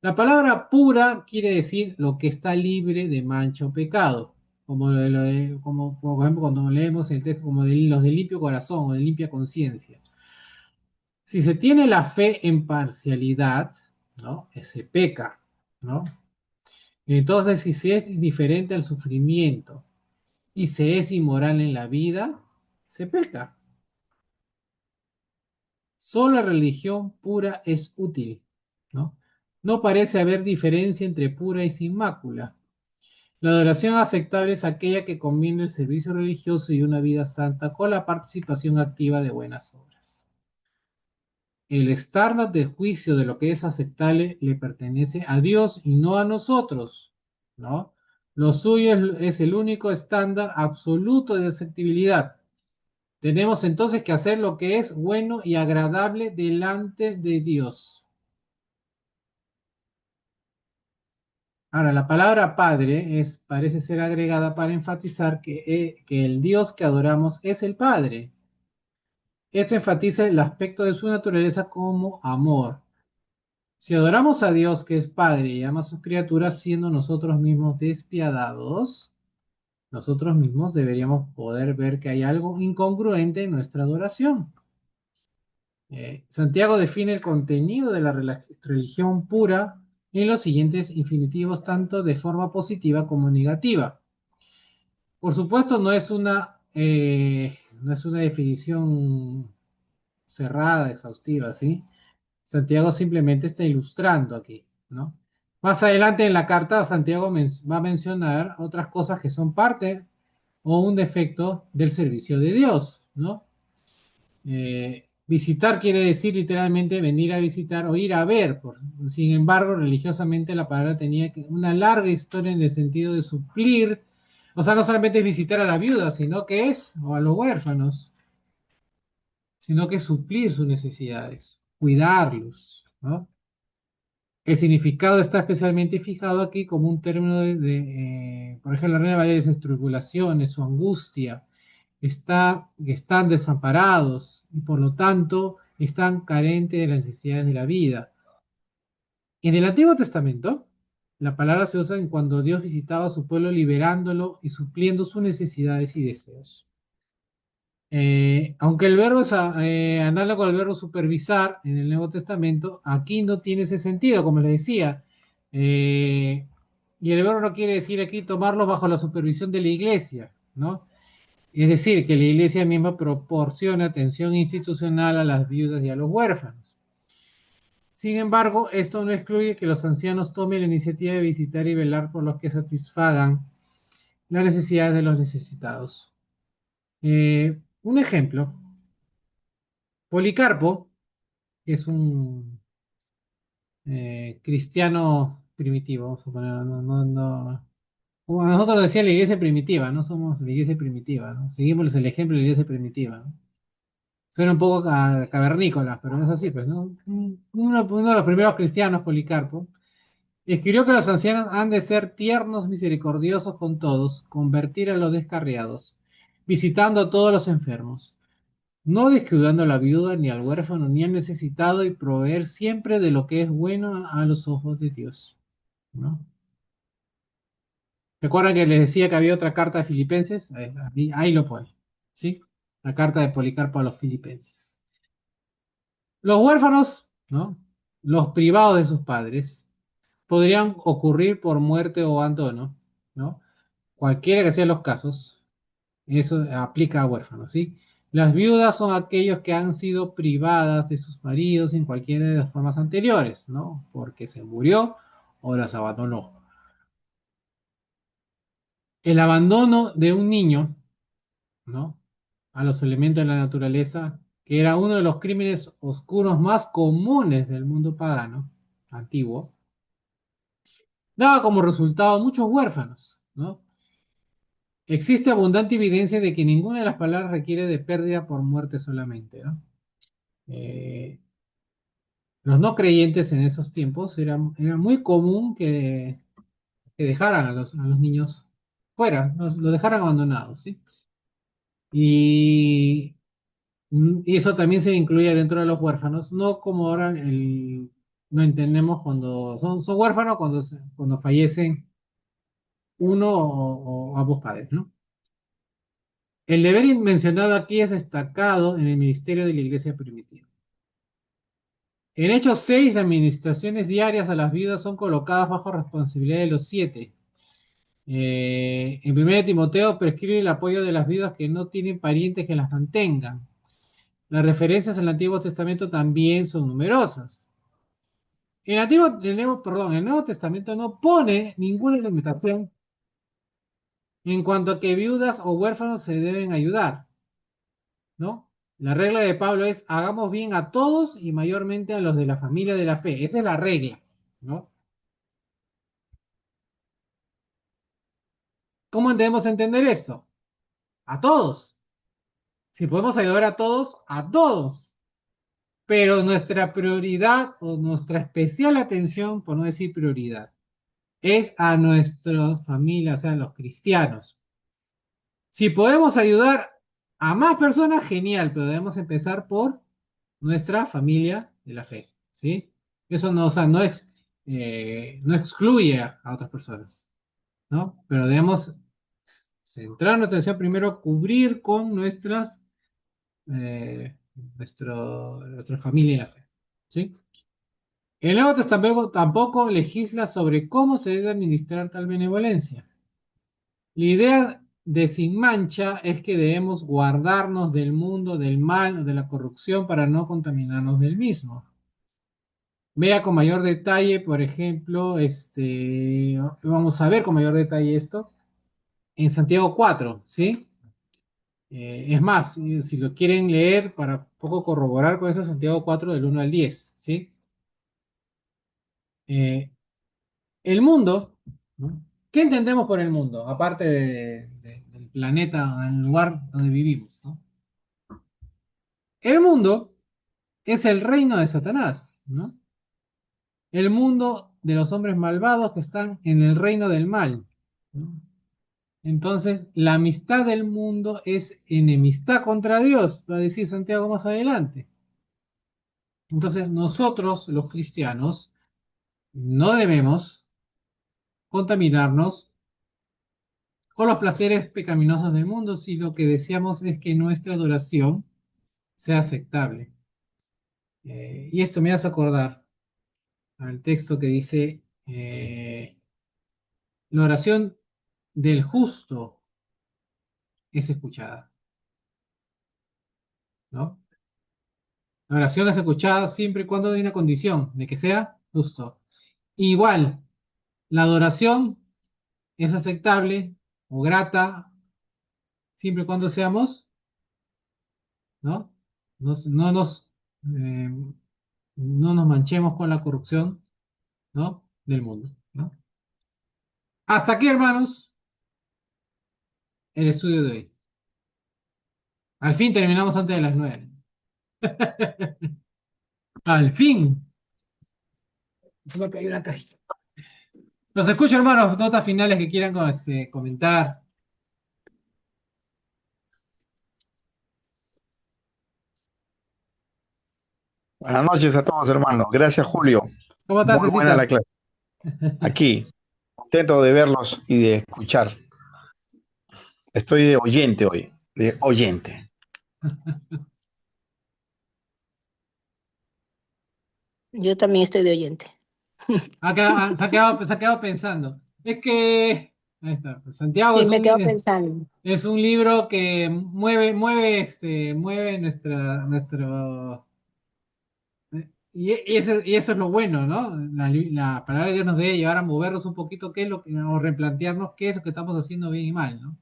La palabra pura quiere decir lo que está libre de mancha o pecado, como por ejemplo cuando leemos el texto como de los de limpio corazón o de limpia conciencia. Si se tiene la fe en parcialidad, ¿no? Se peca, ¿no? Entonces, si se es indiferente al sufrimiento y se es inmoral en la vida, se peca. Solo la religión pura es útil, ¿no? No parece haber diferencia entre pura y sin mácula. La adoración aceptable es aquella que combina el servicio religioso y una vida santa con la participación activa de buenas obras. El estándar de juicio de lo que es aceptable le pertenece a Dios y no a nosotros, ¿no? Lo suyo es el único estándar absoluto de aceptabilidad. Tenemos entonces que hacer lo que es bueno y agradable delante de Dios. Ahora, la palabra Padre parece ser agregada para enfatizar que el Dios que adoramos es el Padre. Esto enfatiza el aspecto de su naturaleza como amor. Si adoramos a Dios que es Padre y ama a sus criaturas siendo nosotros mismos despiadados, nosotros mismos deberíamos poder ver que hay algo incongruente en nuestra adoración. Santiago define el contenido de la religión pura en los siguientes infinitivos, tanto de forma positiva como negativa. Por supuesto, no es una definición cerrada, exhaustiva, ¿sí? Santiago simplemente está ilustrando aquí, ¿no? Más adelante en la carta, Santiago va a mencionar otras cosas que son parte o un defecto del servicio de Dios, ¿no? Visitar quiere decir literalmente venir a visitar o ir a ver. Sin embargo, religiosamente la palabra tenía una larga historia en el sentido de suplir, o sea, no solamente es visitar a la viuda, sino que es, o a los huérfanos, sino que suplir sus necesidades, cuidarlos, ¿no? El significado está especialmente fijado aquí como un término por ejemplo, la Reina Valeria dice tribulaciones o angustia, están desamparados y por lo tanto están carentes de las necesidades de la vida. En el Antiguo Testamento, la palabra se usa en cuando Dios visitaba a su pueblo liberándolo y supliendo sus necesidades y deseos. Aunque el verbo es andarlo con el verbo supervisar en el Nuevo Testamento, aquí no tiene ese sentido, como les decía. Eh, y el verbo no quiere decir aquí tomarlo bajo la supervisión de la iglesia, ¿no? Es decir, que la iglesia misma proporciona atención institucional a las viudas y a los huérfanos. Sin embargo, esto no excluye que los ancianos tomen la iniciativa de visitar y velar por los que satisfagan las necesidades de los necesitados. Un ejemplo, Policarpo, que es un cristiano primitivo, vamos a poner, como a nosotros decía la iglesia primitiva, no somos la iglesia primitiva, ¿no? Seguimos el ejemplo de la iglesia primitiva, ¿no? Suena un poco cavernícola, pero no es así, pues, ¿no? Uno de los primeros cristianos, Policarpo, escribió que los ancianos han de ser tiernos, misericordiosos con todos, convertir a los descarriados, visitando a todos los enfermos, no descuidando a la viuda, ni al huérfano, ni al necesitado, y proveer siempre de lo que es bueno a los ojos de Dios, ¿no? ¿Recuerdan que les decía que había otra carta de Filipenses? Ahí lo pone, ¿sí? La carta de Policarpo a los Filipenses. Los huérfanos, ¿no? Los privados de sus padres, podrían ocurrir por muerte o abandono, ¿no? Cualquiera que sean los casos, eso aplica a huérfanos, ¿sí? Las viudas son aquellos que han sido privadas de sus maridos en cualquiera de las formas anteriores, ¿no? Porque se murió o las abandonó. El abandono de un niño, ¿no? A los elementos de la naturaleza que era uno de los crímenes oscuros más comunes del mundo pagano antiguo, daba como resultado muchos huérfanos, ¿no? Existe abundante evidencia de que ninguna de las palabras requiere de pérdida por muerte solamente, ¿no? Eh, los no creyentes en esos tiempos era muy común que dejaran a los niños fuera, los dejaran abandonados, ¿sí? Y, y eso también se incluye dentro de los huérfanos, no como ahora no entendemos cuando son huérfanos cuando fallecen uno o ambos padres, ¿no? El deber mencionado aquí es destacado en el ministerio de la iglesia primitiva. En Hechos 6, las administraciones diarias a las viudas son colocadas bajo responsabilidad de los 7. En 1 Timoteo prescribe el apoyo de las viudas que no tienen parientes que las mantengan. Las referencias al Antiguo Testamento también son numerosas. El Nuevo Testamento no pone ninguna limitación en cuanto a que viudas o huérfanos se deben ayudar, ¿no? La regla de Pablo es: hagamos bien a todos y mayormente a los de la familia de la fe. Esa es la regla, ¿no? ¿Cómo debemos entender esto? A todos. Si podemos ayudar a todos, a todos. Pero nuestra prioridad o nuestra especial atención, por no decir prioridad, es a nuestra familia, o sea, a los cristianos. Si podemos ayudar a más personas, genial, pero debemos empezar por nuestra familia de la fe, ¿sí? Eso no, o sea, no excluye a otras personas, ¿no? Pero debemos centrar nuestra atención primero, cubrir con nuestra familia en la fe, ¿sí? El Nuevo Testamento tampoco legisla sobre cómo se debe administrar tal benevolencia. La idea de sin mancha es que debemos guardarnos del mundo, del mal o de la corrupción para no contaminarnos del mismo. Vea con mayor detalle, por ejemplo, vamos a ver con mayor detalle esto en Santiago 4, ¿sí? Es más, si lo quieren leer para poco corroborar con eso, Santiago 4 del 1 al 10, ¿sí? Eh, el mundo, ¿no? ¿Qué entendemos por el mundo? Aparte del planeta, del lugar donde vivimos, ¿no? El mundo es el reino de Satanás, ¿no? El mundo de los hombres malvados que están en el reino del mal, ¿no? Entonces, la amistad del mundo es enemistad contra Dios, va a decir Santiago más adelante. Entonces, nosotros, los cristianos, no debemos contaminarnos con los placeres pecaminosos del mundo si lo que deseamos es que nuestra adoración sea aceptable. Y esto me hace acordar al texto que dice, la oración del justo es escuchada, ¿no? La oración es escuchada siempre y cuando hay una condición de que sea justo. Igual, la adoración es aceptable o grata siempre y cuando seamos, ¿no? No eh, no nos manchemos con la corrupción, ¿no? Del mundo, ¿no? Hasta aquí, hermanos, el estudio de hoy. Al fin terminamos antes de las 9. Al fin. Se me ha caído una cajita. Los escucho, hermanos. Notas finales que quieran comentar.
Buenas noches a todos, hermanos. Gracias, Julio.
¿Cómo estás,
Muy buena la
Cecita?
clase. Aquí, contento de verlos y de escuchar. Estoy de oyente hoy, de oyente.
Yo también estoy de oyente.
Se ha quedado pensando. Es que, ahí está, pues, Santiago
Sí, me quedo pensando.
es un libro que mueve nuestro. Y eso es lo bueno, ¿no? La palabra de Dios nos debe llevar a movernos un poquito, o replantearnos qué es lo que estamos haciendo bien y mal, ¿no?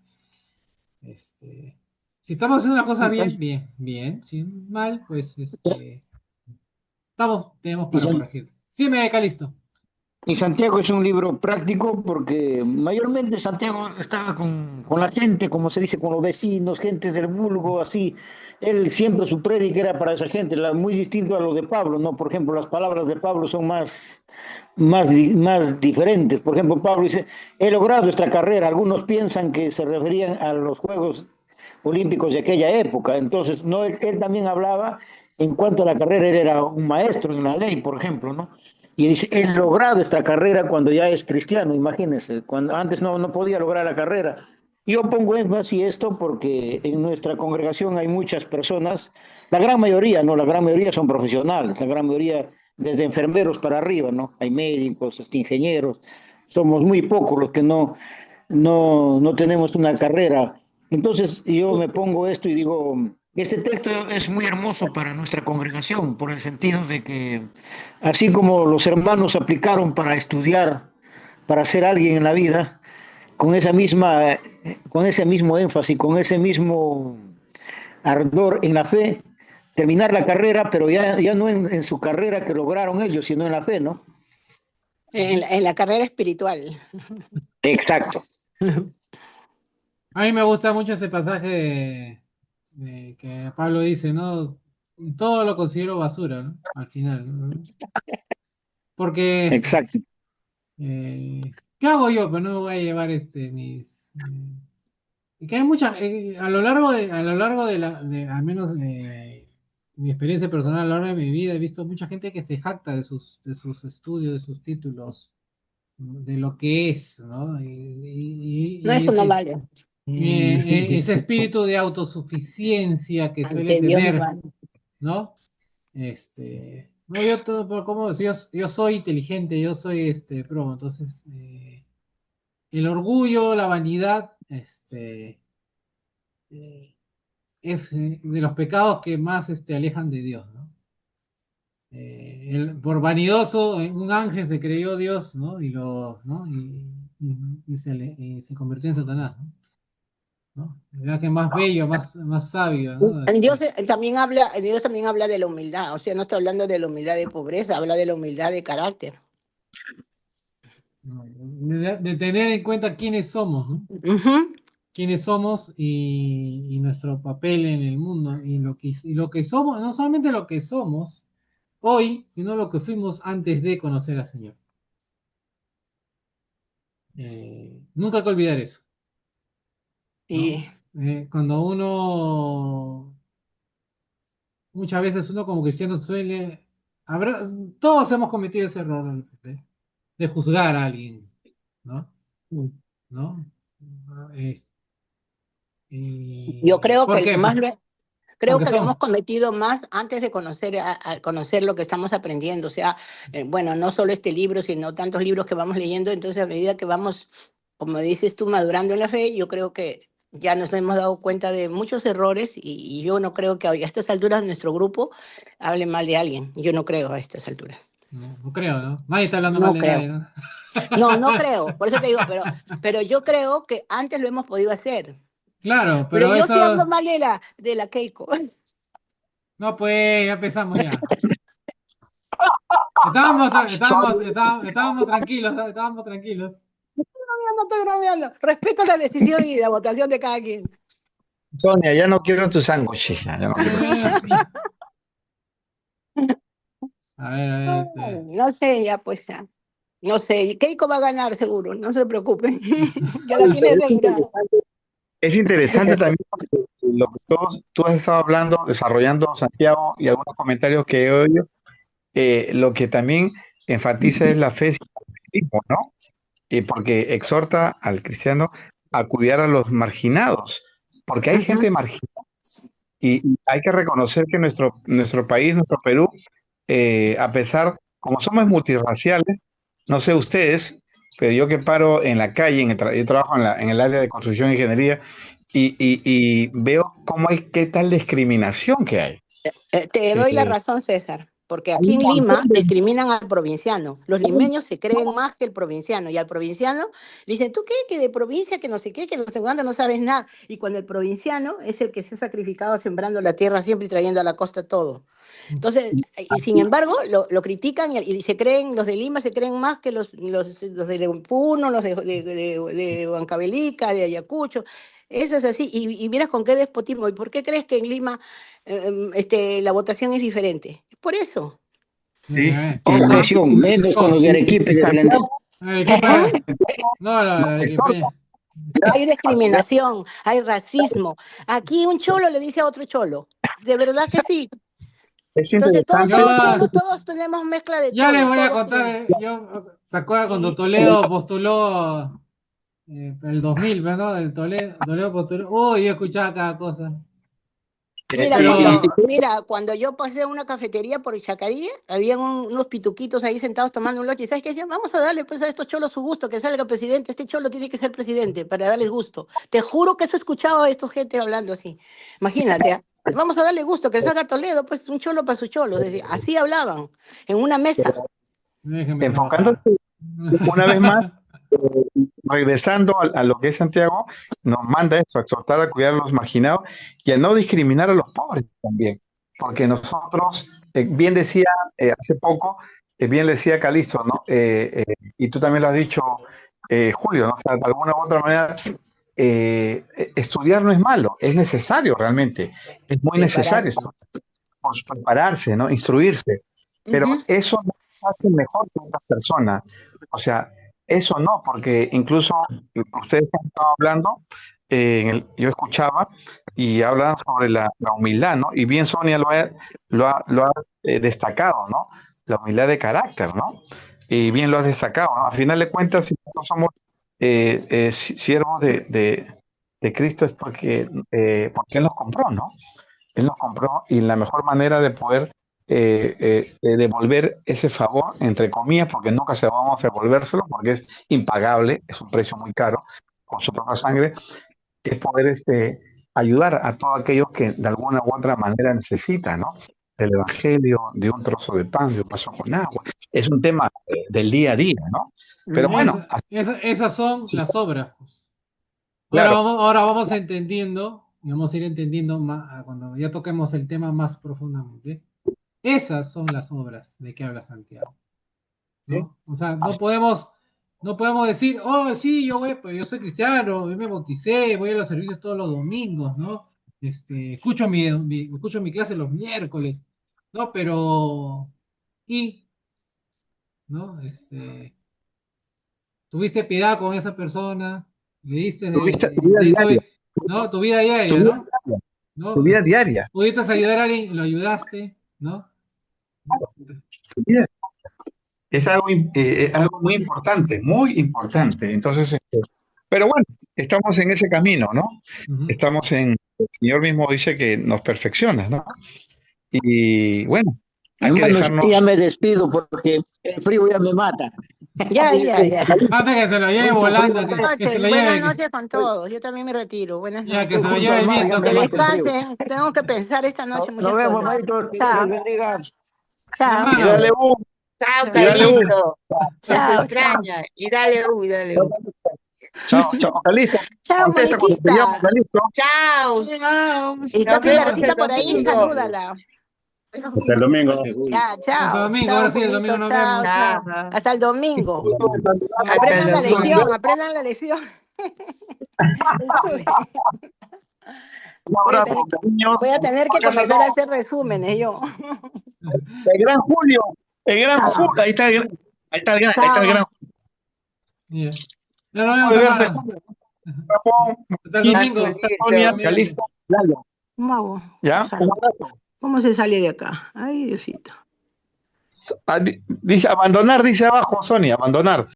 Este, Si estamos haciendo las cosas
Y,
bien, bien, bien. Si mal, pues tenemos
y
para
San-
corregir. Sí, me Calisto.
y Santiago es un libro práctico porque mayormente Santiago estaba con la gente, como se dice, con los vecinos, gente del vulgo, así. Él siempre su prédica era para esa gente, muy distinto a lo de Pablo, ¿no? Por ejemplo, las palabras de Pablo son más diferentes. Por ejemplo, Pablo dice, he logrado esta carrera. Algunos piensan que se referían a los Juegos Olímpicos de aquella época. Entonces, no, él también hablaba en cuanto a la carrera, él era un maestro en la ley, por ejemplo, ¿no? Y dice, he logrado esta carrera cuando ya es cristiano, imagínense, cuando antes no podía lograr la carrera. Yo pongo énfasis esto porque en nuestra congregación hay muchas personas, la gran mayoría, ¿no? La gran mayoría son profesionales, la gran mayoría desde enfermeros para arriba, ¿no? Hay médicos, ingenieros, somos muy pocos los que no tenemos una carrera. Entonces yo me pongo esto y digo, este texto es muy hermoso para nuestra congregación, por el sentido de que así como los hermanos aplicaron para estudiar, para ser alguien en la vida, con ese mismo énfasis, con ese mismo ardor en la fe, terminar la carrera, pero ya no en su carrera que lograron ellos, sino en la fe, ¿no?
En la carrera espiritual.
Exacto.
A mí me gusta mucho ese pasaje que Pablo dice, ¿no? Todo lo considero basura, ¿no? Al final, ¿no? Porque,
Exacto.
¿qué hago yo? Pues no me voy a llevar y que hay muchas, al menos mi experiencia personal a lo largo de mi vida, he visto mucha gente que se jacta de sus estudios, de sus títulos, ¿no? De lo que es, ¿no?
No,
Y
eso no
ese,
vale.
ese espíritu de autosuficiencia que suele
Ante Dios no
tener,
vale.
¿no? No, yo todo, pero ¿cómo? Si yo soy inteligente, yo soy pro, entonces el orgullo, la vanidad, eh, es de los pecados que más alejan de Dios, ¿no? Por vanidoso, un ángel se creyó Dios, ¿no? ¿no? Y se convirtió en Satanás, ¿no? ¿No? Era que más bello, más sabio, ¿no?
Dios también habla de la humildad, o sea, no está hablando de la humildad de pobreza, habla de la humildad de carácter.
De tener en cuenta quiénes somos, ¿no?
Ujú.
Quiénes somos y nuestro papel en el mundo y lo que somos, no solamente lo que somos hoy, sino lo que fuimos antes de conocer al Señor. Nunca hay que olvidar eso, ¿no?
Y
Cuando muchas veces uno como cristiano habrá, todos hemos cometido ese error de juzgar a alguien, ¿no? ¿No? Es-
yo creo
¿Por
que
qué?
más creo
Porque
que lo hemos
son,
cometido más antes de conocer, a conocer lo que estamos aprendiendo. O sea, bueno, no solo este libro, sino tantos libros que vamos leyendo. Entonces, a medida que vamos, como dices tú, madurando en la fe, yo creo que ya nos hemos dado cuenta de muchos errores y yo no creo que a estas alturas nuestro grupo hable mal de alguien. Yo no creo a estas alturas.
no creo, ¿no? Nadie está hablando mal
No
de nadie,
creo.
¿no?
No, no creo. Por eso te digo, pero yo creo que antes lo hemos podido hacer.
Claro,
Pero
pero
yo sí hablo
eso,
mal de la Keiko.
no, pues ya empezamos ya. Estábamos, tra- estábamos, estábamos, estábamos tranquilos, estábamos tranquilos.
No estoy bromeando. Respeto la decisión y la votación de cada quien.
Sonia, ya no quiero tu sándwich, ya no quiero tu sándwich.
A ver,
No sé, ya pues ya. No sé, Keiko va a ganar seguro, no se preocupen. Ya la tiene asegurada.
Es interesante también porque lo que tú has estado hablando, desarrollando, Santiago, y algunos comentarios que he oído, lo que también enfatiza es la fe sin favoritismo, ¿no? Porque exhorta al cristiano a cuidar a los marginados, porque hay
Ujú.
gente marginada y hay que reconocer que nuestro país, nuestro Perú, a pesar, como somos multirraciales, no sé ustedes, pero yo que paro en la calle, yo trabajo en el área de construcción e ingeniería, y veo cómo hay, qué tal discriminación que hay.
Te doy la
Eh,
razón, César. Porque
Hay
aquí
un
en
montón
Lima
de...
discriminan al provinciano. Los limeños se creen más que el provinciano. Y al provinciano le dicen, ¿tú qué? Que de provincia, que no sé qué, que no sé cuándo, no sabes nada. Y cuando el provinciano es el que se ha sacrificado sembrando la tierra siempre y trayendo a la costa todo. Entonces, y sin embargo, lo critican y se creen, los de Lima se creen más que los de Puno, los de Huancavelica, de Ayacucho. Eso es así. Y miras con qué despotismo. ¿Y por qué crees que en Lima la votación es diferente? Por eso.
Sí.
Ajá.
Educación, menos con los de Arequipa y de Valente.
Santiago,
Arequipa, no, no,
no,
Arequipeña.
Hay discriminación, hay racismo. Aquí un cholo le dice a otro cholo. De verdad que sí.
es
Entonces todos
interesante.
somos
Yo
cholos, todos tenemos mezcla de
ya les
todo,
voy a
todos
contar,
tenemos.
¿se acuerdan cuando
Y,
Toledo postuló el 2000, ¿no? Toledo postuló, uy, yo escuchaba cada cosa. No,
mira,
pero,
cuando yo pasé a una cafetería por Chacarí, había unos pituquitos ahí sentados tomando un lonche. ¿Y sabes qué decían? Vamos a darle pues a estos cholos su gusto, que salga presidente. Este cholo tiene que ser presidente para darles gusto. Te juro que eso he escuchado a esta gente hablando así. Imagínate, ¿ah? Vamos a darle gusto, que salga Toledo, pues un cholo para su cholo. Así hablaban, en una mesa.
déjenme
Enfocándote
trabajar.
una vez más, regresando a lo que es Santiago, nos manda esto, a exhortar a cuidar a los marginados y a no discriminar a los pobres también. Porque nosotros, bien decía hace poco, bien decía Calixto, ¿no? Y tú también lo has dicho, Julio, ¿no? O sea, de alguna u otra manera, estudiar no es malo, es necesario realmente, es muy necesario
Prepararse.
estudiar, pues, prepararse, ¿no? Instruirse, pero
Ujú.
eso no hace mejor que otras personas. O sea, eso no, porque incluso ustedes han estado hablando, yo escuchaba y hablan sobre la humildad, ¿no? Y bien Sonia lo ha destacado, ¿no? La humildad de carácter, ¿no? Y bien lo has destacado, ¿no? A final de cuentas, si nosotros somos siervos de Cristo es porque Él nos compró, ¿no? Él nos compró y la mejor manera de poder devolver ese favor, entre comillas, porque nunca se vamos a devolvérselo, porque es impagable, es un precio muy caro, con su propia sangre, es poder ayudar a todos aquellos que de alguna u otra manera necesitan, ¿no? Del evangelio, de un trozo de pan, de un vaso con agua. Es un tema del día a día, ¿no? Pero
Ujú.
bueno,
Esas son
sí,
las obras, pues.
claro,
Ahora vamos entendiendo, y vamos a ir entendiendo más cuando ya toquemos el tema más profundamente. Esas son las obras de que habla Santiago,
sí,
¿no? O sea,
así,
no podemos decir, oh, sí, pues yo soy cristiano, yo me bauticé, voy a los servicios todos los domingos, ¿no? Escucho mi clase los miércoles, ¿no? Pero, y, ¿no? Tuviste piedad con esa persona, le diste,
tu vida diaria,
¿no? Tu vida diaria,
tu vida
¿no?
diaria, tu
¿No?
vida diaria,
Pudiste ayudar a alguien, lo ayudaste, ¿no?
tu vida. Es algo muy importante, muy importante. Entonces, pero bueno, estamos en ese camino, ¿no?
Ujú.
El Señor mismo dice que nos perfecciona, ¿no? Y bueno, hay que
Hermanos, ya
dejarnos.
me despido porque el frío ya me mata.
Ya, ya, ya.
Antes que se lo lleve
Mucho frío.
volando, que se lo
Buenas
lleve,
noches con todos. Yo también me retiro. Buenas
ya que
Estoy
se lo
noches.
junto
lleve
al
el
mar, ya
viento,
me
Que
mata el
Calixto.
frío.
descansen. Tengo que pensar esta noche
Nos
muchas
vemos,
cosas.
Maito, que Dios les
Chao,
bendiga.
chao,
Y dale
Hermano,
Chao,
y dale
Calisto. Que se
chao, chao.
extraña. Y dale y dale
Chao, chao, Calixto.
Chao,
Contesta cuando te llamo,
Moniquita.
Calixto.
Chao.
Y está
Nos vemos el
Pilarcita por ahí,
domingo.
salúdala.
Hasta el domingo.
Ya,
hasta
chao.
domingo,
Chao,
ahora sí, el domingo
Julito.
nos
Chao,
vemos.
Chao.
chao. Hasta el domingo.
Hasta el
Aprendan la lección,
domingo.
aprendan la lección. Estudien.
Un
Voy a
abrazo,
tener,
niños.
voy a tener que
Gracias a
comenzar a
todos.
hacer resúmenes yo.
El gran Julio, el gran
Chao,
Julio, ahí está el gran
chao.
Ya. Ya nos
Julio
vemos,
de verte,
hermano.
Julio. Japón,
Hasta el
Quito,
Bye,
domingo.
Sonia,
Julito.
Domingo.
Calixto, Lalo.
¿Cómo hago?
¿Ya? Un abrazo.
¿Cómo se sale de acá? Ay, Diosito.
Dice abandonar, dice abajo, Sonia, abandonar.